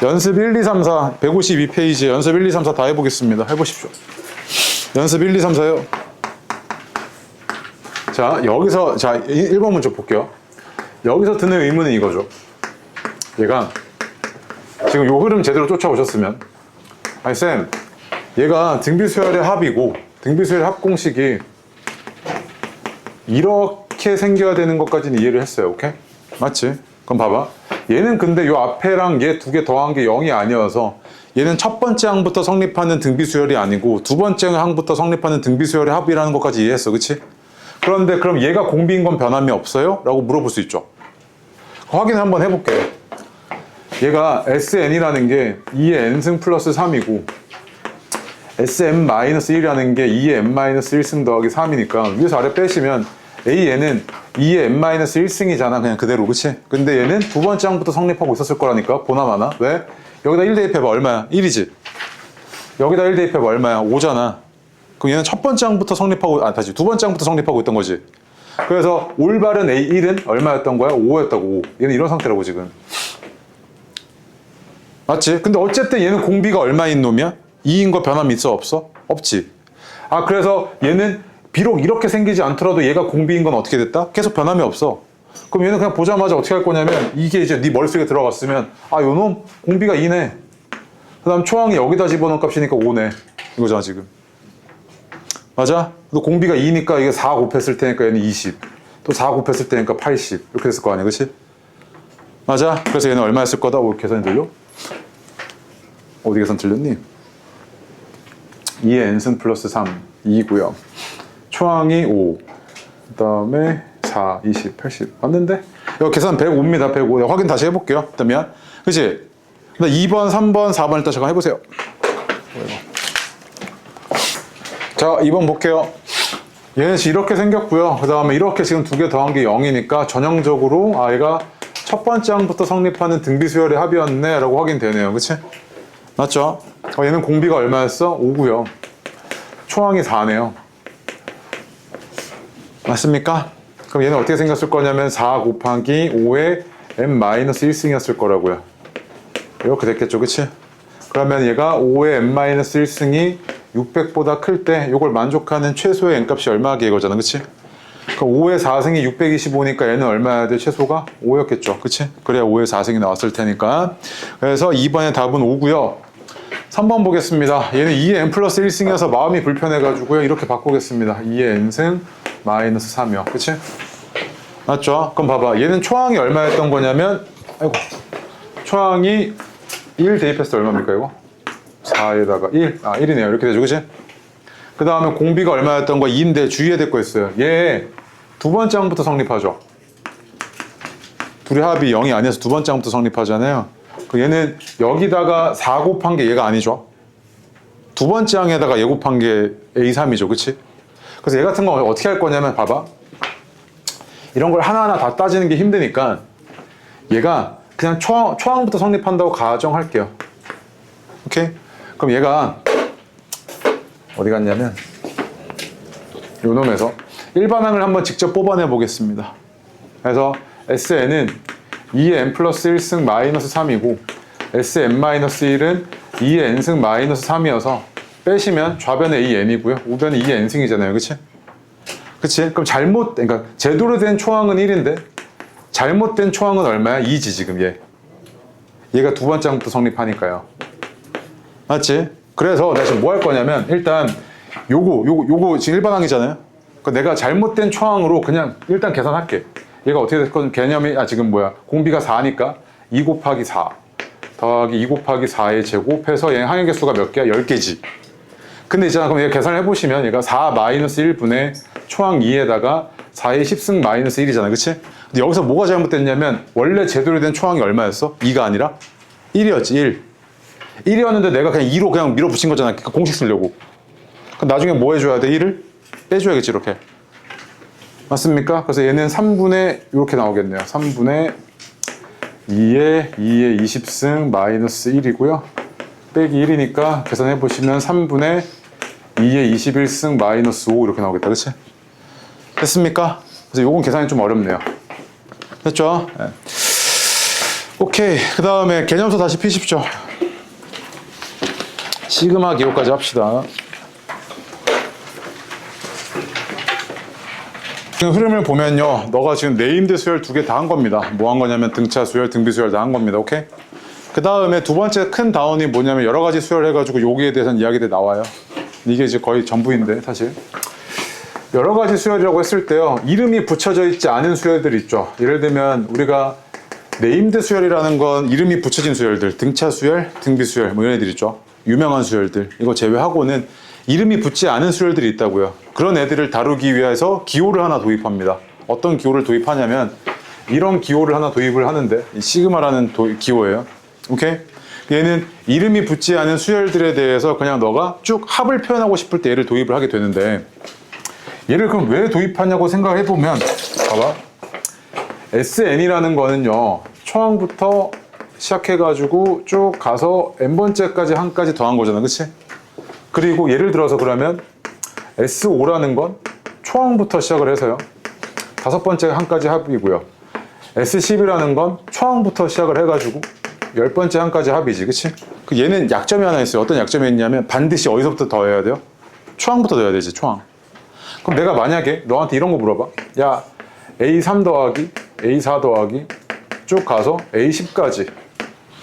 연습 1, 2, 3, 4 152페이지에 연습 1, 2, 3, 4 다 해보겠습니다. 해보십시오. 연습 1, 2, 3, 4요. 자, 여기서 1번 문제 볼게요. 여기서 드는 의문은 이거죠. 얘가 지금 요 흐름 제대로 쫓아오셨으면 쌤 얘가 등비수열의 합이고 등비수열의 합 공식이 이렇게 생겨야 되는 것까지는 이해를 했어요. 오케이? 맞지? 그럼 봐봐. 얘는 근데 요 앞에랑 얘 두 개 더한 게 0이 아니어서 얘는 첫 번째 항부터 성립하는 등비수열이 아니고 두 번째 항부터 성립하는 등비수열의 합이라는 것까지 이해했어. 그치? 그런데 그럼 얘가 공비인 건 변함이 없어요? 라고 물어볼 수 있죠. 확인 한번 해볼게요. 얘가 SN이라는 게 2의 n승 플러스 3이고 SM-1이라는 게 2의 n-1승 더하기 3이니까 위에서 아래 빼시면 AN은 2의 n-1승이잖아. 그냥 그대로. 그치? 근데 얘는 두 번째 항부터 성립하고 있었을 거라니까. 보나마나. 왜? 여기다 1 대입해봐. 얼마야? 1이지. 여기다 1 대입해봐. 얼마야? 5잖아. 그럼 얘는 첫 번째 항부터 성립하고, 다시 두 번째 항부터 성립하고 있던 거지. 그래서 올바른 A1은 얼마였던 거야? 5였다고. 5. 얘는 이런 상태라고 지금. 맞지? 근데 어쨌든 얘는 공비가 얼마인 놈이야? 2인 거 변함이 있어? 없어? 없지. 아, 그래서 얘는 비록 이렇게 생기지 않더라도 얘가 공비인 건 어떻게 됐다? 계속 변함이 없어. 그럼 얘는 그냥 보자마자 어떻게 할 거냐면 이게 이제 네 머릿속에 들어갔으면 아, 요놈 공비가 2네. 그 다음 초항이 여기다 집어넣은 값이니까 5네. 이거잖아 지금. 맞아? 또 공비가 2니까 이게 4 곱했을 테니까 얘는 20. 또 4 곱했을 테니까 80. 이렇게 됐을 거 아니야, 그치? 맞아? 그래서 얘는 얼마였을 거다? 오, 계산이 들려? 어디 계산 틀렸니? 2의 n승 플러스 3, 2고요. 초항이 5, 그 다음에 4, 20, 80. 맞는데? 이거 계산 105입니다, 105. 내가 확인 다시 해볼게요. 일단 미안. 그치? 2번, 3번, 4번 일단 잠깐 해보세요. 자, 2번 볼게요. 얘는 이렇게 생겼고요. 그 다음에 이렇게 지금 두 개 더한 게 0이니까 전형적으로 아, 얘가 첫 번째 항부터 성립하는 등비수열의 합이었네 라고 확인되네요. 그치? 맞죠? 얘는 공비가 얼마였어? 5고요. 초항이 4네요. 맞습니까? 그럼 얘는 어떻게 생겼을 거냐면 4 곱하기 5의 n-1승이었을 거라고요. 이렇게 됐겠죠, 그치? 그러면 얘가 5의 n-1승이 600보다 클 때 이걸 만족하는 최소의 n값이 얼마게 이거잖아, 그치? 그럼 5의 4승이 625니까 얘는 얼마야 돼? 최소가 5였겠죠, 그치? 그래야 5의 4승이 나왔을 테니까. 그래서 2번의 답은 5고요. 3번 보겠습니다. 얘는 2의 n 플러스 1승이어서 마음이 불편해가지고요. 이렇게 바꾸겠습니다. 2의 n승 마이너스 3이요. 그치? 맞죠? 그럼 봐봐. 얘는 초항이 얼마였던 거냐면, 아이고, 초항이 1 대입했을 때 얼마입니까, 이거? 4에다가 1. 아, 1이네요. 이렇게 되죠. 그치? 그 다음에 공비가 얼마였던 거? 2인데 주의해야 될 거 있어요. 얘 두 번째 항부터 성립하죠. 둘이 합이 0이 아니어서 두 번째 항부터 성립하잖아요. 얘는 여기다가 4 곱한 게 얘가 아니죠. 두 번째 항에다가 얘 곱한 게 A3이죠. 그치? 그래서 얘 같은 거 어떻게 할 거냐면 봐봐. 이런 걸 하나하나 다 따지는 게 힘드니까 얘가 그냥 초항부터 성립한다고 가정할게요. 오케이? 그럼 얘가 어디 갔냐면 요 놈에서 일반항을 한번 직접 뽑아내 보겠습니다. 그래서 SN은 2의 n 플러스 1승 마이너스 3이고 SM-1은 2의 n승 마이너스 3이어서 빼시면 좌변에 2n이고요. 우변에 2의 n승이잖아요. 그치? 그치? 그럼 그러니까 제대로 된 초항은 1인데 잘못된 초항은 얼마야? 2지 지금 얘. 얘가 두 번째 항부터 성립하니까요. 맞지? 그래서 내가 지금 뭐 할 거냐면 일단 요거 지금 일반항이잖아요. 내가 잘못된 초항으로 그냥 일단 계산할게. 얘가 어떻게 됐건 개념이 지금 공비가 4니까 2 곱하기 4 더하기 2 곱하기 4의 제곱해서 얘 항의 개수가 몇 개야? 10개지. 근데 있잖아. 그럼 얘 계산을 해보시면 얘가 4 마이너스 1분의 초항 2에다가 4의 10승 마이너스 1이잖아. 그치? 근데 여기서 뭐가 잘못됐냐면 원래 제대로 된 초항이 얼마였어? 2가 아니라 1이었지. 1. 1이었는데 내가 그냥 2로 그냥 밀어붙인 거잖아. 그러니까 공식 쓰려고. 그럼 나중에 뭐 해줘야 돼? 1을? 빼줘야겠지. 이렇게. 맞습니까? 그래서 얘는 3분의 이렇게 나오겠네요. 3분의 2의 20승 마이너스 1이고요. 빼기 1이니까 계산해 보시면 3분의 2의 21승 마이너스 5 이렇게 나오겠다. 그치? 됐습니까? 그래서 요건 계산이 좀 어렵네요. 됐죠? 네. 오케이. 그 다음에 개념서 다시 피십시오. 시그마 기호까지 합시다. 지금 흐름을 보면요. 너가 지금 네임드 수열 2개 다 한 겁니다. 뭐 한 거냐면 등차 수열, 등비 수열 다 한 겁니다. 오케이? 그 다음에 두 번째 큰 다운이 뭐냐면 여러 가지 수열 해가지고 여기에 대해서는 이야기들이 나와요. 이게 이제 거의 전부인데 사실. 여러 가지 수열이라고 했을 때요. 이름이 붙여져 있지 않은 수열들이 있죠. 예를 들면 우리가 네임드 수열이라는 건 이름이 붙여진 수열들, 등차 수열, 등비 수열, 뭐 이런 애들 있죠. 유명한 수열들. 이거 제외하고는 이름이 붙지 않은 수열들이 있다고요. 그런 애들을 다루기 위해서 기호를 하나 도입합니다. 어떤 기호를 도입하냐면 이런 기호를 하나 도입을 하는데 이 시그마라는 기호예요. 오케이? 얘는 이름이 붙지 않은 수열들에 대해서 그냥 너가 쭉 합을 표현하고 싶을 때 얘를 도입을 하게 되는데 얘를 그럼 왜 도입하냐고 생각을 해보면 봐봐. SN이라는 거는요 초항부터 시작해가지고 쭉 가서 n번째까지 한까지 더한 거잖아, 그치? 그리고 예를 들어서 그러면 S5라는 건 초항부터 시작을 해서요 5번째 한까지 합이고요. S10이라는 건 초항부터 시작을 해가지고 10번째 한까지 합이지, 그치? 그 얘는 약점이 하나 있어요. 어떤 약점이 있냐면 반드시 어디서부터 더해야 돼요? 초항부터 더해야 되지, 초항. 그럼 내가 만약에 너한테 이런 거 물어봐. 야, A3 더하기 A4 더하기 쭉 가서 A10까지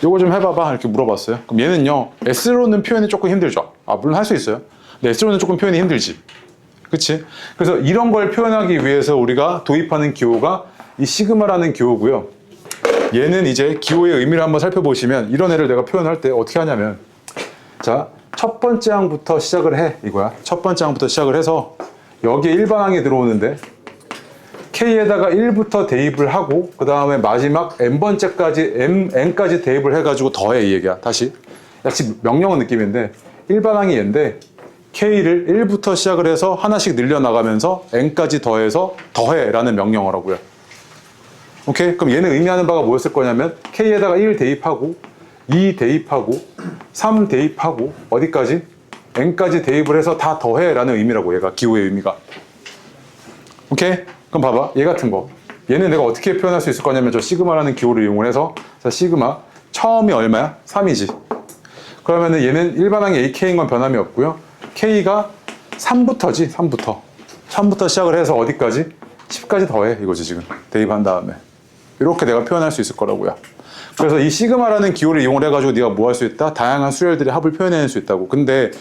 요거 좀 해봐봐 이렇게 물어봤어요. 그럼 얘는요 S로는 표현이 조금 힘들죠. 물론 할 수 있어요. 근데 S로는 조금 표현이 힘들지, 그치? 그래서 이런 걸 표현하기 위해서 우리가 도입하는 기호가 이 시그마라는 기호고요. 얘는 이제 기호의 의미를 한번 살펴보시면 이런 애를 내가 표현할 때 어떻게 하냐면 자, 첫 번째 항부터 시작을 해 이거야. 첫 번째 항부터 시작을 해서 여기에 일반항이 들어오는데 K에다가 1부터 대입을 하고 그 다음에 마지막 n번째까지 n까지 대입을 해가지고 더해 이 얘기야. 다시 약간 명령어 느낌인데 일반항이 얘인데 K를 1부터 시작을 해서 하나씩 늘려나가면서 n까지 더해서 더해 라는 명령어라고요. 오케이? 그럼 얘는 의미하는 바가 뭐였을 거냐면 K에다가 1 대입하고 2 대입하고 3 대입하고 어디까지? n까지 대입을 해서 다 더해 라는 의미라고. 얘가 기호의 의미가. 오케이? 그럼 봐봐. 얘 같은 거. 얘는 내가 어떻게 표현할 수 있을 거냐면 저 시그마라는 기호를 이용을 해서 자, 시그마 처음이 얼마야? 3이지. 그러면은 얘는 일반항이 AK인 건 변함이 없고요. K가 3부터지. 3부터 시작을 해서 어디까지? 10까지 더해 이거지 지금. 대입한 다음에. 이렇게 내가 표현할 수 있을 거라고요. 그래서 이 시그마라는 기호를 이용을 해가지고 네가 뭐 할 수 있다? 다양한 수열들의 합을 표현해낼 수 있다고. 근데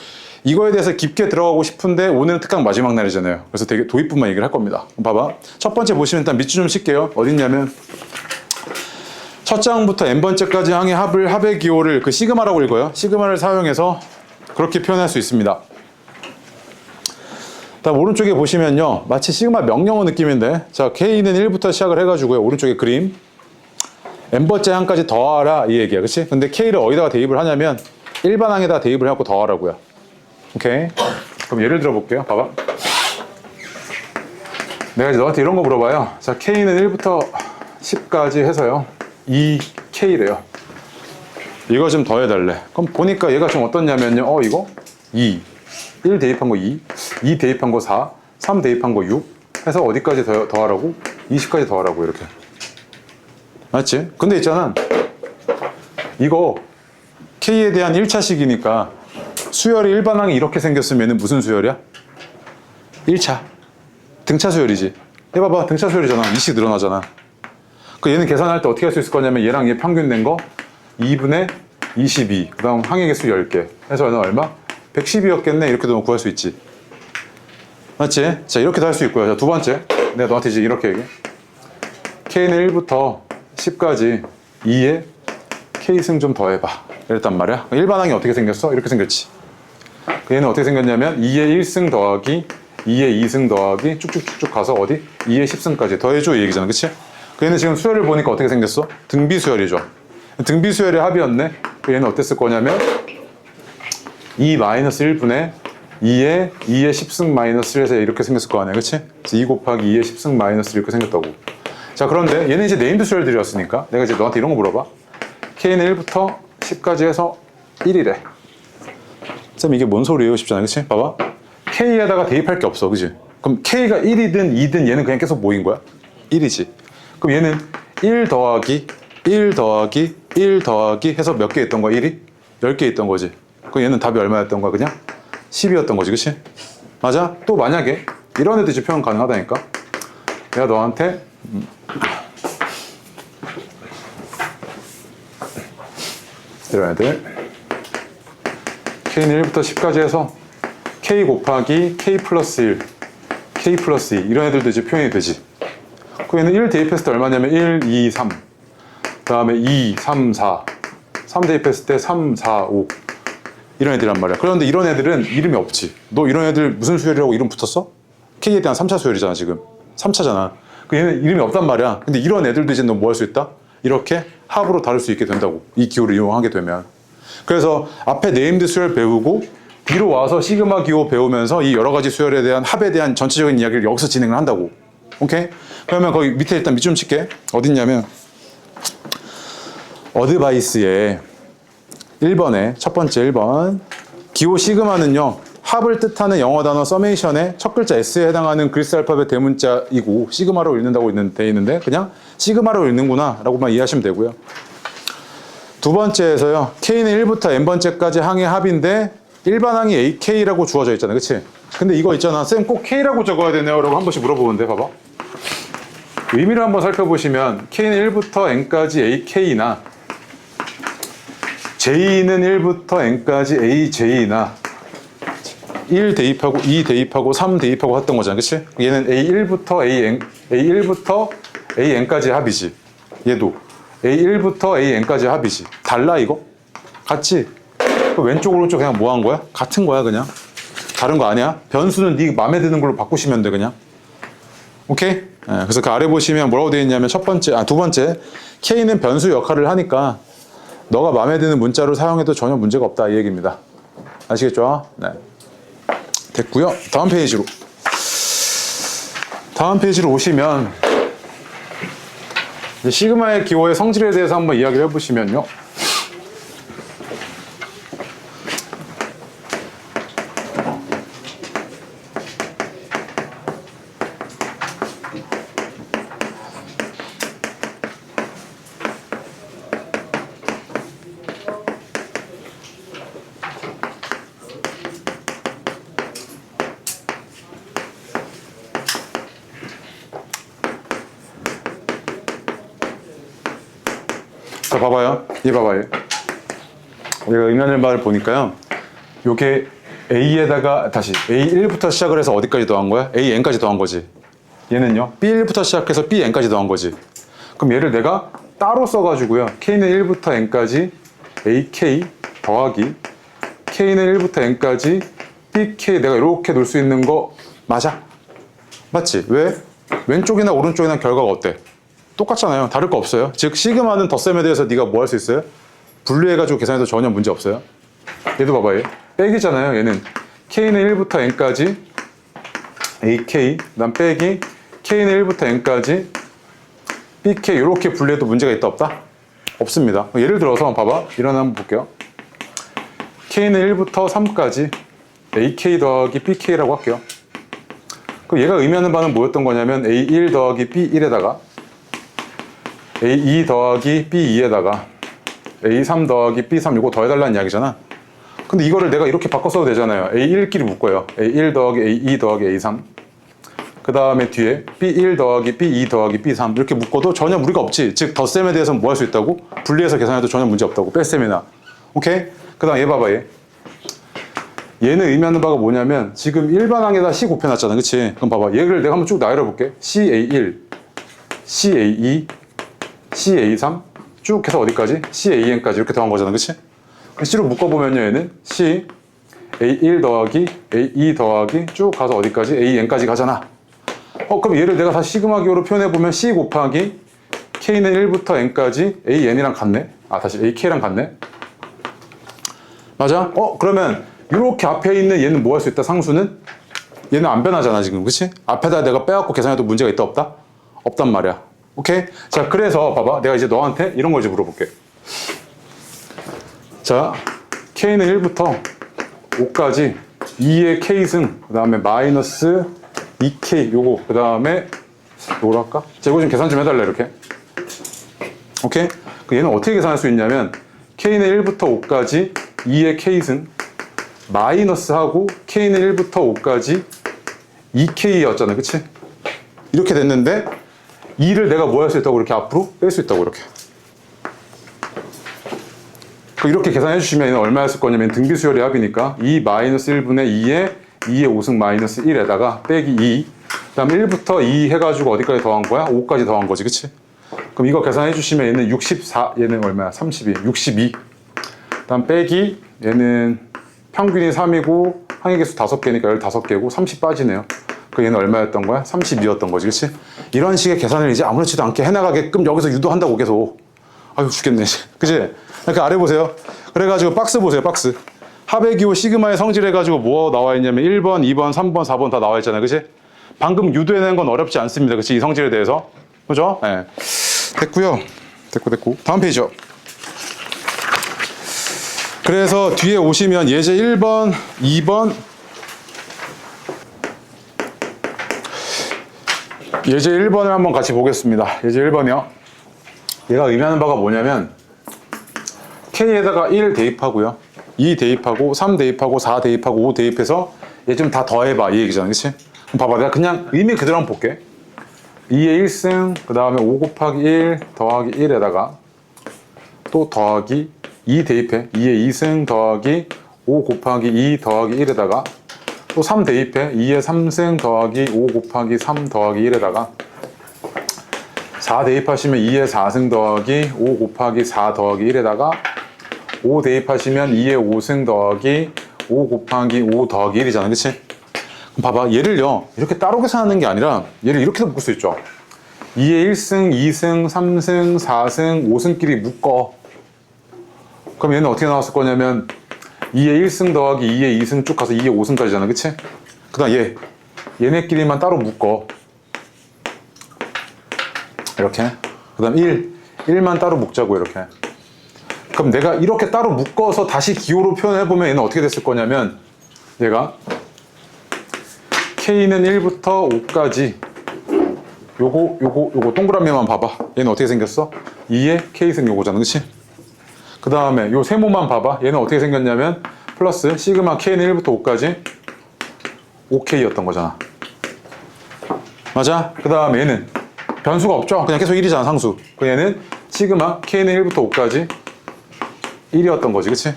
이거에 대해서 깊게 들어가고 싶은데 오늘은 특강 마지막 날이잖아요. 그래서 되게 도입부만 얘기를 할 겁니다. 봐봐. 첫 번째 보시면 일단 밑줄 좀 칠게요. 어딨냐면 첫 장부터 n번째까지 항의 합의 기호를 그 시그마라고 읽어요. 시그마를 사용해서 그렇게 표현할 수 있습니다. 다음 오른쪽에 보시면요. 마치 시그마 명령어 느낌인데 자, K는 1부터 시작을 해가지고요. 오른쪽에 그림 n번째 항까지 더하라 이 얘기야. 그치? 근데 K를 어디다가 대입을 하냐면 일반항에다 대입을 해갖고 더하라고요. 오케이. 그럼 예를 들어 볼게요. 봐봐. 내가 이제 너한테 이런 거 물어봐요. 자, K는 1부터 10까지 해서요. 2K래요. 이거 좀 더해달래. 그럼 보니까 얘가 좀 어떻냐면요. 이거 2. 1 대입한 거 2. 2 대입한 거 4. 3 대입한 거 6. 해서 어디까지 더하라고? 20까지 더하라고 이렇게. 맞지? 근데 있잖아. 이거 K에 대한 1차식이니까 수열이 일반항이 이렇게 생겼으면 무슨 수열이야? 1차. 등차 수열이지. 해봐봐. 등차 수열이잖아. 2씩 늘어나잖아. 그 얘는 계산할 때 어떻게 할 수 있을 거냐면 얘랑 얘 평균 낸 거 2분의 22. 그 다음 항의 개수 10개. 해서 얘는 얼마? 110이었겠네. 이렇게도 구할 수 있지. 맞지? 자, 이렇게도 할 수 있고요. 자, 두 번째. 내가 너한테 이제 이렇게 얘기해. K는 1부터 10까지 2에 K승 좀 더해봐. 이랬단 말이야. 일반항이 어떻게 생겼어? 이렇게 생겼지. 얘는 어떻게 생겼냐면 2에 1승 더하기 2에 2승 더하기 쭉쭉쭉쭉 가서 어디? 2에 10승까지 더해줘 이 얘기잖아. 그치? 얘는 지금 수열을 보니까 어떻게 생겼어? 등비 수열이죠. 등비 수열의 합이었네. 얘는 어땠을 거냐면 2-1분의 2에 10승 마이너스 1에서 이렇게 생겼을 거 아니야. 그치? 2 곱하기 2에 10승 마이너스 이렇게 생겼다고. 자, 그런데 얘는 이제 네임드 수열들이었으니까 내가 이제 너한테 이런 거 물어봐. K는 1부터 10까지 해서 1이래. 쌤 이게 뭔 소리예요? 싶잖아. 그치? 봐봐. K에다가 대입할 게 없어. 그치? 그럼 K가 1이든 2든 얘는 그냥 계속 뭐인 거야? 1이지. 그럼 얘는 1 더하기 1 더하기 1 더하기 해서 몇 개 있던 거야? 1이? 10개 있던 거지. 그럼 얘는 답이 얼마였던 거야? 그냥? 10이었던 거지. 그치? 맞아? 또 만약에 이런 애도 이제 표현 가능하다니까? 내가 너한테 이런 애들 K는 1부터 10까지 해서 K 곱하기 K 플러스 1 K 플러스 2 이런 애들도 이제 표현이 되지. 그 얘는 1 대입했을 때 얼마냐면 1, 2, 3 그 다음에 2, 3, 4. 3 대입했을 때 3, 4, 5. 이런 애들이란 말이야. 그런데 이런 애들은 이름이 없지. 너 이런 애들 무슨 수열이라고 이름 붙었어? K에 대한 3차 수열이잖아, 지금. 3차잖아. 그 얘는 이름이 없단 말이야. 근데 이런 애들도 이제 너 뭐 할 수 있다? 이렇게 합으로 다룰 수 있게 된다고. 이 기호를 이용하게 되면. 그래서 앞에 네임드 수열 배우고 뒤로 와서 시그마 기호 배우면서 이 여러 가지 수열에 대한 합에 대한 전체적인 이야기를 여기서 진행을 한다고. 오케이? 그러면 거기 밑에 일단 밑 좀 칠게. 어딨냐면 어드바이스에 1번에 첫 번째 1번 기호 시그마는요 합을 뜻하는 영어 단어 서메이션의 첫 글자 S에 해당하는 그리스 알파벳 대문자이고 시그마로 읽는다고 돼 있는데 그냥 시그마로 읽는구나 라고만 이해하시면 되고요. 두 번째에서요 K는 1부터 N번째까지 항의 합인데 일반 항이 AK라고 주어져 있잖아요. 그치? 근데 이거 있잖아. 쌤 꼭 K라고 적어야 되네요 라고 한 번씩 물어보는데 봐봐. 의미를 한번 살펴보시면 K는 1부터 N까지 AK나 J는 1부터 N까지 AJ나 1 대입하고 2 대입하고 3 대입하고 했던 거잖아. 그치? 얘는 A1부터 A1부터 AN까지 합이지. 얘도 A1부터 AN까지 합이지. 달라 이거? 같지? 왼쪽 오른쪽 그냥 뭐 한 거야? 같은 거야 그냥. 다른 거 아니야? 변수는 네 맘에 드는 걸로 바꾸시면 돼 그냥. 오케이? 네, 그래서 그 아래 보시면 뭐라고 되어 있냐면 두 번째 K는 변수 역할을 하니까 너가 마음에 드는 문자로 사용해도 전혀 문제가 없다 이 얘기입니다. 아시겠죠? 네. 됐고요. 다음 페이지로 오시면 이제 시그마의 기호의 성질에 대해서 한번 이야기를 해보시면요. 자, 봐봐요. 얘 봐봐요. 우리가 의미하는 바를 보니까요. 요게 A에다가 다시 A1부터 시작을 해서 어디까지 더한 거야? AN까지 더한 거지. 얘는요. B1부터 시작해서 BN까지 더한 거지. 그럼 얘를 내가 따로 써가지고요. K는 1부터 N까지 AK 더하기 K는 1부터 N까지 BK 내가 이렇게 놓을 수 있는 거 맞아? 맞지? 왜? 왼쪽이나 오른쪽이나 결과가 어때? 똑같잖아요. 다를 거 없어요. 즉 시그마는 덧셈에 대해서 네가 뭐 할 수 있어요? 분류해가지고 계산해도 전혀 문제 없어요. 얘도 봐봐. 얘 빼기잖아요. 얘는 K는 1부터 N까지 AK 그 다음 빼기 K는 1부터 N까지 BK 이렇게 분류해도 문제가 있다 없다? 없습니다. 예를 들어서 봐봐. 이런 한번 볼게요. K는 1부터 3까지 AK 더하기 BK라고 할게요. 그럼 얘가 의미하는 바는 뭐였던 거냐면 A1 더하기 B1에다가 A2 더하기 B2에다가 A3 더하기 B3 이거 더해달라는 이야기잖아. 근데 이거를 내가 이렇게 바꿔 써도 되잖아요. A1끼리 묶어요. A1 더하기 A2 더하기 A3 그 다음에 뒤에 B1 더하기 B2 더하기 B3 이렇게 묶어도 전혀 무리가 없지. 즉 덧셈에 대해서는 뭐 할 수 있다고? 분리해서 계산해도 전혀 문제 없다고. 뺄셈이나. 오케이? 그 다음 얘 봐봐 얘. 얘는 의미하는 바가 뭐냐면 지금 일반항에다 C 곱해놨잖아. 그치? 그럼 봐봐. 얘를 내가 한번 쭉 나열해볼게. CA1 CA2 CA3 쭉 해서 어디까지? CAN까지 이렇게 더한 거잖아. 그치? C로 묶어보면요 얘는 C A1 더하기 A2 더하기 쭉 가서 어디까지? AN까지 가잖아. 그럼 얘를 내가 다시 시그마 기호로 표현해보면 C 곱하기 K는 1부터 N까지 AN이랑 같네? 다시 AK랑 같네? 맞아? 그러면 이렇게 앞에 있는 얘는 뭐 할 수 있다? 상수는? 얘는 안 변하잖아 지금. 그치? 앞에다 내가 빼갖고 계산해도 문제가 있다 없다? 없단 말이야. 오케이? 자, 그래서 봐봐. 내가 이제 너한테 이런 걸 이제 물어볼게. 자, K는 1부터 5까지 2의 K승, 그 다음에 마이너스 2K, 요거, 그 다음에 요거로 할까? 자, 이거 좀 계산 좀 해달래, 이렇게. 오케이? 얘는 어떻게 계산할 수 있냐면 K는 1부터 5까지 2의 K승, 마이너스 하고 K는 1부터 5까지 2K였잖아. 그치? 이렇게 됐는데 2를 내가 뭐 할 수 있다고 이렇게 앞으로 뺄 수 있다고 이렇게. 이렇게 계산해 주시면 얘는 얼마였을 거냐면 등비 수열의 합이니까 2 마이너스 1분의 2에 2의 5승 마이너스 1에다가 빼기 2 그 다음 1부터 2 해가지고 어디까지 더한 거야? 5까지 더한 거지. 그치? 그럼 이거 계산해 주시면 얘는 64, 얘는 얼마야? 32, 62. 다음 빼기, 얘는 평균이 3이고 항해개수 5개니까 15개고 30 빠지네요. 그 얘는 얼마였던 거야? 32였던 거지, 그치? 이런 식의 계산을 이제 아무렇지도 않게 해나가게끔 여기서 유도한다고 계속. 아유, 죽겠네. 그치? 그러니까 아래 보세요. 그래가지고 박스 보세요, 박스. 하베기호 시그마의 성질 해가지고 뭐 나와 있냐면 1번, 2번, 3번, 4번 다 나와 있잖아요, 그치? 방금 유도해낸 건 어렵지 않습니다, 그치? 이 성질에 대해서. 그죠? 예. 네. 됐고요. 됐고. 다음 페이지요. 그래서 뒤에 오시면 예제 1번, 2번, 예제 1번을 한번 같이 보겠습니다. 예제 1번이요. 얘가 의미하는 바가 뭐냐면 K에다가 1 대입하고요. 2 대입하고 3 대입하고 4 대입하고 5 대입해서 얘 좀 다 더해봐 이 얘기잖아, 그치? 그럼 봐봐, 내가 그냥 의미 그대로 한번 볼게. 2의 1승, 그 다음에 5 곱하기 1 더하기 1에다가 또 더하기 2 대입해. 2의 2승 더하기 5 곱하기 2 더하기 1에다가 또 3 대입해. 2의 3승 더하기 5 곱하기 3 더하기 1에다가 4 대입하시면 2의 4승 더하기 5 곱하기 4 더하기 1에다가 5 대입하시면 2의 5승 더하기 5 곱하기 5 더하기 1이잖아, 그치? 그럼 봐봐, 얘를요 이렇게 따로 계산하는 게 아니라 얘를 이렇게도 묶을 수 있죠. 2의 1승, 2승, 3승, 4승, 5승끼리 묶어. 그럼 얘는 어떻게 나왔을 거냐면 2의 1승 더하기 2의 2승 쭉 가서 2의 5승까지잖아, 그치? 그 다음 얘네끼리만 따로 묶어. 이렇게. 그 다음 1만 따로 묶자고, 이렇게. 그럼 내가 이렇게 따로 묶어서 다시 기호로 표현해보면 얘는 어떻게 됐을 거냐면 얘가 K는 1부터 5까지 요거 동그라미만 봐봐. 얘는 어떻게 생겼어? 2의 K승 요거잖아, 그치? 그 다음에 요 세모만 봐봐. 얘는 어떻게 생겼냐면 플러스 시그마 K는 1부터 5까지 5K였던 거잖아. 맞아? 그 다음에 얘는 변수가 없죠? 그냥 계속 1이잖아, 상수. 그 얘는 시그마 K는 1부터 5까지 1이었던 거지, 그치?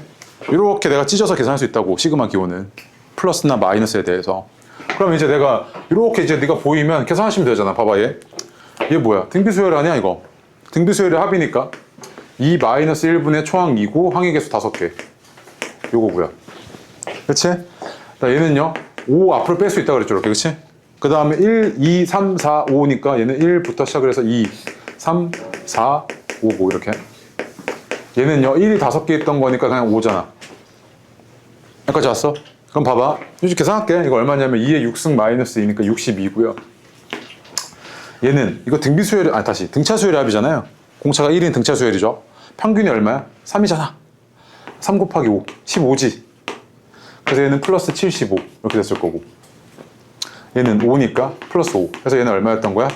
이렇게 내가 찢어서 계산할 수 있다고, 시그마 기호는. 플러스나 마이너스에 대해서. 그럼 이제 내가 이렇게 이제 네가 보이면 계산하시면 되잖아. 봐봐, 얘 뭐야? 등비수열 아니야, 이거? 등비수열의 합이니까 2 마이너스 1분의 초항 2고 항해개수 5개. 요거고요. 그치? 얘는요 5 앞으로 뺄 수 있다 그랬죠, 이렇게. 그치? 그 다음에 1, 2, 3, 4, 5니까 얘는 1부터 시작을 해서 2, 3, 4, 5, 5 이렇게. 얘는요 1이 5개 있던 거니까 그냥 5잖아. 여기까지 왔어? 그럼 봐봐, 솔직히 계산할게. 이거 얼마냐면 2의 6승 마이너스 2니까 62고요. 얘는 이거 등비수열이, 다시 등차수열의 합이잖아요. 공차가 1인 등차수열이죠. 평균이 얼마야? 3이잖아. 3 곱하기 5, 15지. 그래서 얘는 플러스 75 이렇게 됐을 거고, 얘는 5니까 플러스 5. 그래서 얘는 얼마였던 거야?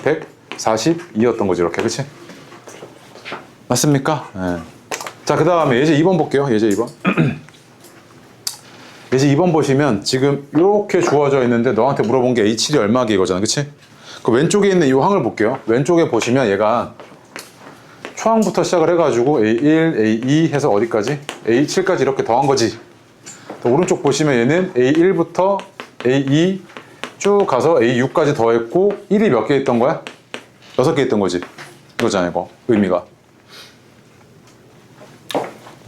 142였던 거지, 이렇게. 그치? 맞습니까? 네. 자, 그 다음에 예제 2번 볼게요. 예제 2번. 예제 2번 보시면 지금 이렇게 주어져 있는데 너한테 물어본 게 A7이 얼마게 이거잖아, 그치? 그 왼쪽에 있는 이 항을 볼게요. 왼쪽에 보시면 얘가 초항부터 시작을 해가지고 A1, A2 해서 어디까지? A7까지 이렇게 더한 거지. 오른쪽 보시면 얘는 A1부터 A2 쭉 가서 A6까지 더했고 1이 몇 개 있던 거야? 6개 있던 거지. 이거잖아, 이거. 의미가.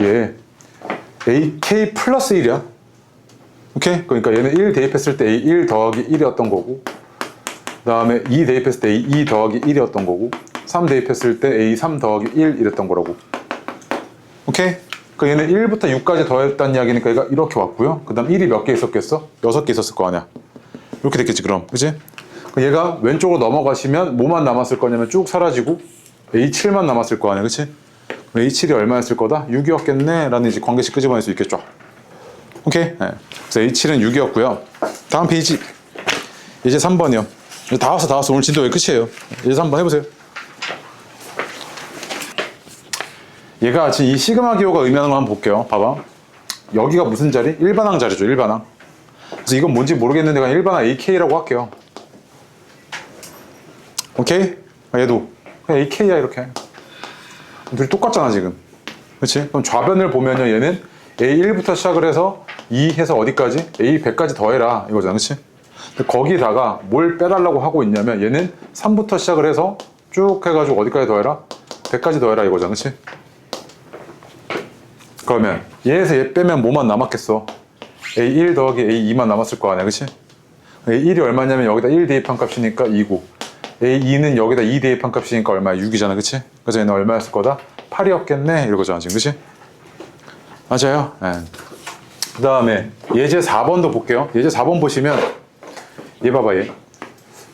얘 AK 플러스 1이야. 오케이? 그러니까 얘는 1 대입했을 때 A1 더하기 1이었던 거고, 그 다음에 2 대입했을 때 A2 더하기 1이었던 거고, 3 대입했을 때 A3 더하기 1 이랬던 거라고. 오케이? 그 얘는 1부터 6까지 더했다는 이야기니까 얘가 이렇게 왔고요. 그 다음 1이 몇 개 있었겠어? 6개 있었을 거 아니야. 이렇게 됐겠지, 그럼. 그치? 얘가 왼쪽으로 넘어가시면 뭐만 남았을 거냐면 쭉 사라지고 A7만 남았을 거 아니야, 그치? A7이 얼마였을 거다? 6이었겠네? 라는 이제 관계식 끄집어낼 수 있겠죠. 오케이? 네. 그래서 A7은 6이었고요. 다음 페이지. 이제 3번이요. 다 왔어. 오늘 진도 여기 끝이에요. 이제 3번 해보세요. 얘가 지금 이 시그마 기호가 의미하는 거 한번 볼게요. 봐봐. 여기가 무슨 자리? 일반항 자리죠, 일반항. 그래서 이건 뭔지 모르겠는데 그냥 일반항 AK라고 할게요. 오케이? 얘도 그냥 AK야, 이렇게. 둘이 똑같잖아, 지금. 그렇지? 그럼 좌변을 보면요, 얘는 A1부터 시작을 해서 2 해서 어디까지? A100까지 더해라 이거잖아, 그렇지? 거기다가 뭘 빼달라고 하고 있냐면 얘는 3부터 시작을 해서 쭉 해가지고 어디까지 더해라? 100까지 더해라 이거잖아, 그치? 그러면 얘에서 얘 빼면 뭐만 남았겠어? A1 더하기 A2만 남았을 거 아니야, 그치? A1이 얼마냐면 여기다 1 대입한 값이니까 2고 A2는 여기다 2 대입한 값이니까 얼마야? 6이잖아, 그치? 그래서 얘는 얼마였을 거다? 8이었겠네 이러거잖아 지금, 그치? 맞아요. 네. 그 다음에 예제 4번도 볼게요. 예제 4번 보시면 얘 봐봐, 얘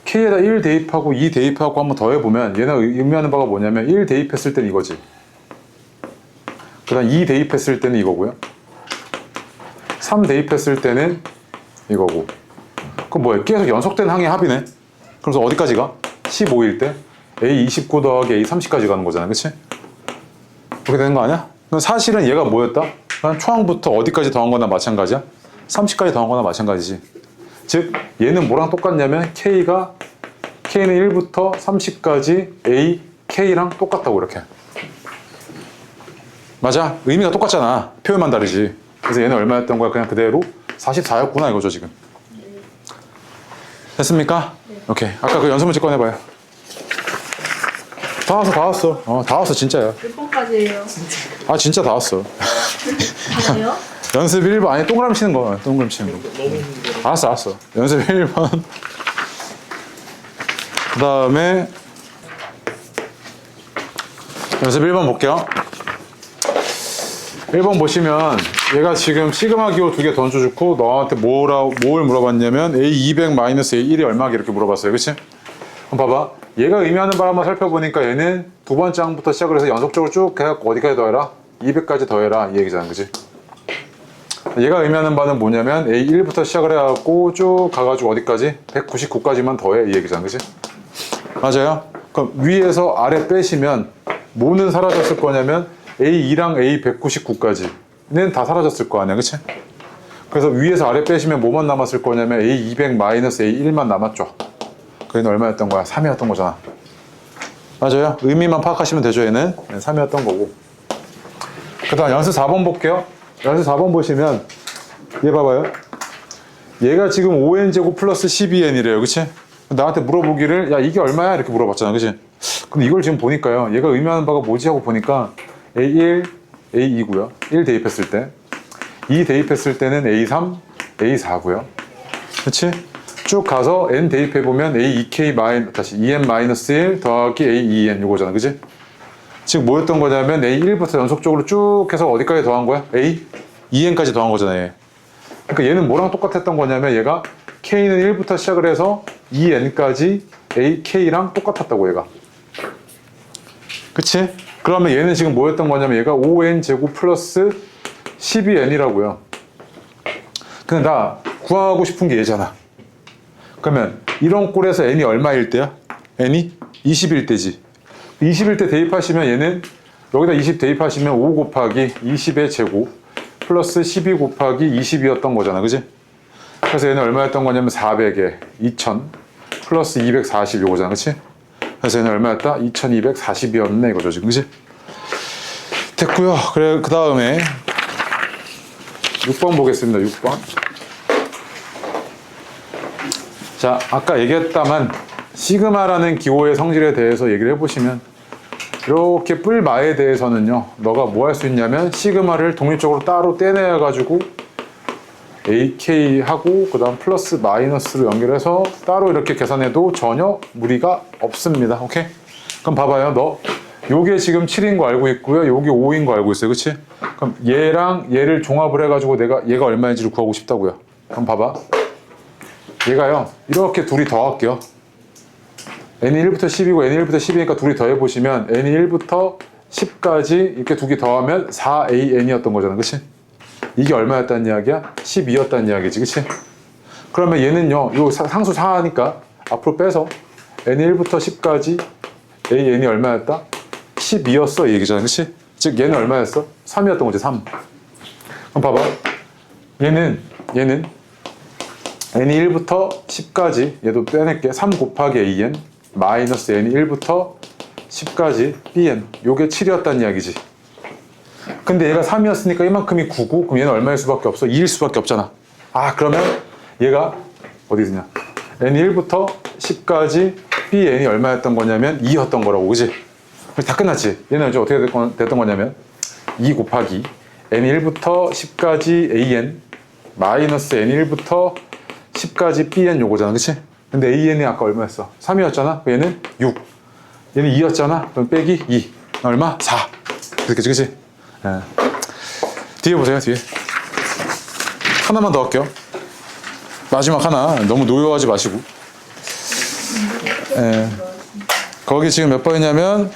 K에다 1 대입하고 2 대입하고 한번 더해보면 얘는 의미하는 바가 뭐냐면 1 대입했을 때는 이거지. 그 다음 2 대입했을 때는 이거고요. 3 대입했을 때는 이거고. 그럼 뭐야? 계속 연속된 항의 합이네. 그래서 어디까지 가? 15일 때 A29 더하기 A30까지 가는 거잖아, 그치? 그렇게 되는 거 아니야? 그럼 사실은 얘가 뭐였다? 그냥 초항부터 어디까지 더한 거나 마찬가지야? 30까지 더한 거나 마찬가지지. 즉 얘는 뭐랑 똑같냐면 K는 1부터 30까지 A, K랑 똑같다고 이렇게. 맞아? 의미가 똑같잖아. 표현만 다르지. 그래서 얘는 얼마였던 거야? 그냥 그대로 44였구나 이거죠 지금. 됐습니까? 네. 오케이. 아까 그 연습문제 꺼내봐요. 다 왔어. 다 왔어 진짜야. 몇 번까지예요? 아 진짜 다 왔어. 다요? 연습 1번 아니 동그라미 치는 거. 동그라미 치는 거. 너무 힘들어. 알았어. 연습 1번. 그 다음에 연습 1번 볼게요. 1번 보시면 얘가 지금 시그마 기호 2개 던져주고 너한테 뭘 물어봤냐면 A200 마이너스 A1이 얼마게 이렇게 물어봤어요. 그치? 그럼 봐봐. 얘가 의미하는 바를 한번 살펴보니까 얘는 두 번째 항부터 시작을 해서 연속적으로 쭉 해갖고 어디까지 더해라? 200까지 더해라 이 얘기잖아. 그치? 얘가 의미하는 바는 뭐냐면 A1부터 시작을 해갖고 쭉 가가지고 어디까지? 199까지만 더해 이 얘기잖아. 그치? 맞아요? 그럼 위에서 아래 빼시면 뭐는 사라졌을 거냐면 A2랑 A199까지는 다 사라졌을 거 아니야, 그치? 그래서 위에서 아래 빼시면 뭐만 남았을 거냐면 A200 마이너스 A1만 남았죠. 그 얘는 얼마였던 거야? 3이었던 거잖아. 맞아요? 의미만 파악하시면 되죠, 얘는. 3이었던 거고. 그 다음 연습 4번 볼게요. 연습 4번 보시면 얘 봐봐요. 얘가 지금 5n제곱 플러스 12n이래요, 그치? 나한테 물어보기를 야 이게 얼마야? 이렇게 물어봤잖아, 그치? 근데 이걸 지금 보니까요, 얘가 의미하는 바가 뭐지? 하고 보니까 A1, A2고요. 1 대입했을 때. 2 대입했을 때는 A3, A4고요. 그치? 쭉 가서 N 대입해보면 A2K 다시 2N-1 더하기 A2N 이거잖아. 그치? 즉 뭐였던 거냐면 A1부터 연속적으로 쭉 해서 어디까지 더한 거야? A2N까지 더한 거잖아, 얘. 그러니까 얘는 뭐랑 똑같았던 거냐면 얘가 K는 1부터 시작을 해서 2N까지 AK랑 똑같았다고 얘가. 그치? 그러면 얘는 지금 뭐였던 거냐면 얘가 5n 제곱 플러스 12n이라고요. 근데 나 구하고 싶은 게 얘잖아. 그러면 이런 꼴에서 n이 얼마일 때야? n이 20일 때지. 20일 때 대입하시면 얘는 여기다 20 대입하시면 5 곱하기 20의 제곱 플러스 12 곱하기 20이었던 거잖아. 그지? 그래서 얘는 얼마였던 거냐면 400에 2000 플러스 240 이거잖아. 그치? 그래서 얘는 얼마였다? 2240이었네 이거죠 지금. 그치? 됐고요. 그래 그 다음에 6번 보겠습니다. 6번. 자 아까 얘기했다만 시그마라는 기호의 성질에 대해서 얘기를 해보시면 이렇게 뿔마에 대해서는요 너가 뭐 할 수 있냐면 시그마를 독립적으로 따로 떼내어 가지고 AK하고 그 다음 플러스 마이너스로 연결해서 따로 이렇게 계산해도 전혀 무리가 없습니다. 오케이? 그럼 봐봐요. 너 요게 지금 7인 거 알고 있고요. 요게 5인 거 알고 있어요. 그치? 그럼 얘랑 얘를 종합을 해가지고 내가 얘가 얼마인지를 구하고 싶다고요. 그럼 봐봐. 얘가요. 이렇게 둘이 더할게요. n이 1부터 10이고 n이 1부터 10이니까 둘이 더해보시면 n이 1부터 10까지 이렇게 두 개 더하면 4an이었던 거잖아. 그치? 이게 얼마였다는 이야기야? 12였다는 이야기지. 그치? 그러면 얘는요. 요 상수 4하니까 앞으로 빼서 n이 1부터 10까지 an이 얼마였다? 12였어 이 얘기잖아. 그치? 즉 얘는 얼마였어? 3이었던 거지. 3. 그럼 봐봐. 얘는 n이 1부터 10까지 얘도 빼낼게. 3 곱하기 an 마이너스 n이 1부터 10까지 bn 요게 7이었다는 이야기지. 근데 얘가 3이었으니까 이만큼이 9고 그럼 얘는 얼마일 수밖에 없어? 2일 수밖에 없잖아. 아 그러면 얘가 어디 있냐? n이 1부터 10까지 bn이 얼마였던 거냐면 2였던 거라고. 그지? 다 끝났지. 얘는 이제 어떻게 됐던 거냐면 2 곱하기 n1부터 10까지 an 마이너스 n1부터 10까지 bn 요거잖아. 그치? 근데 an이 아까 얼마였어? 3이었잖아. 얘는 6. 얘는 2였잖아. 그럼 빼기 2. 얼마? 4. 그렇겠지, 그치? 예. 뒤에 보세요, 뒤에. 하나만 더 할게요. 마지막 하나. 너무 노여워하지 마시고. 예. 거기 지금 몇 번이냐면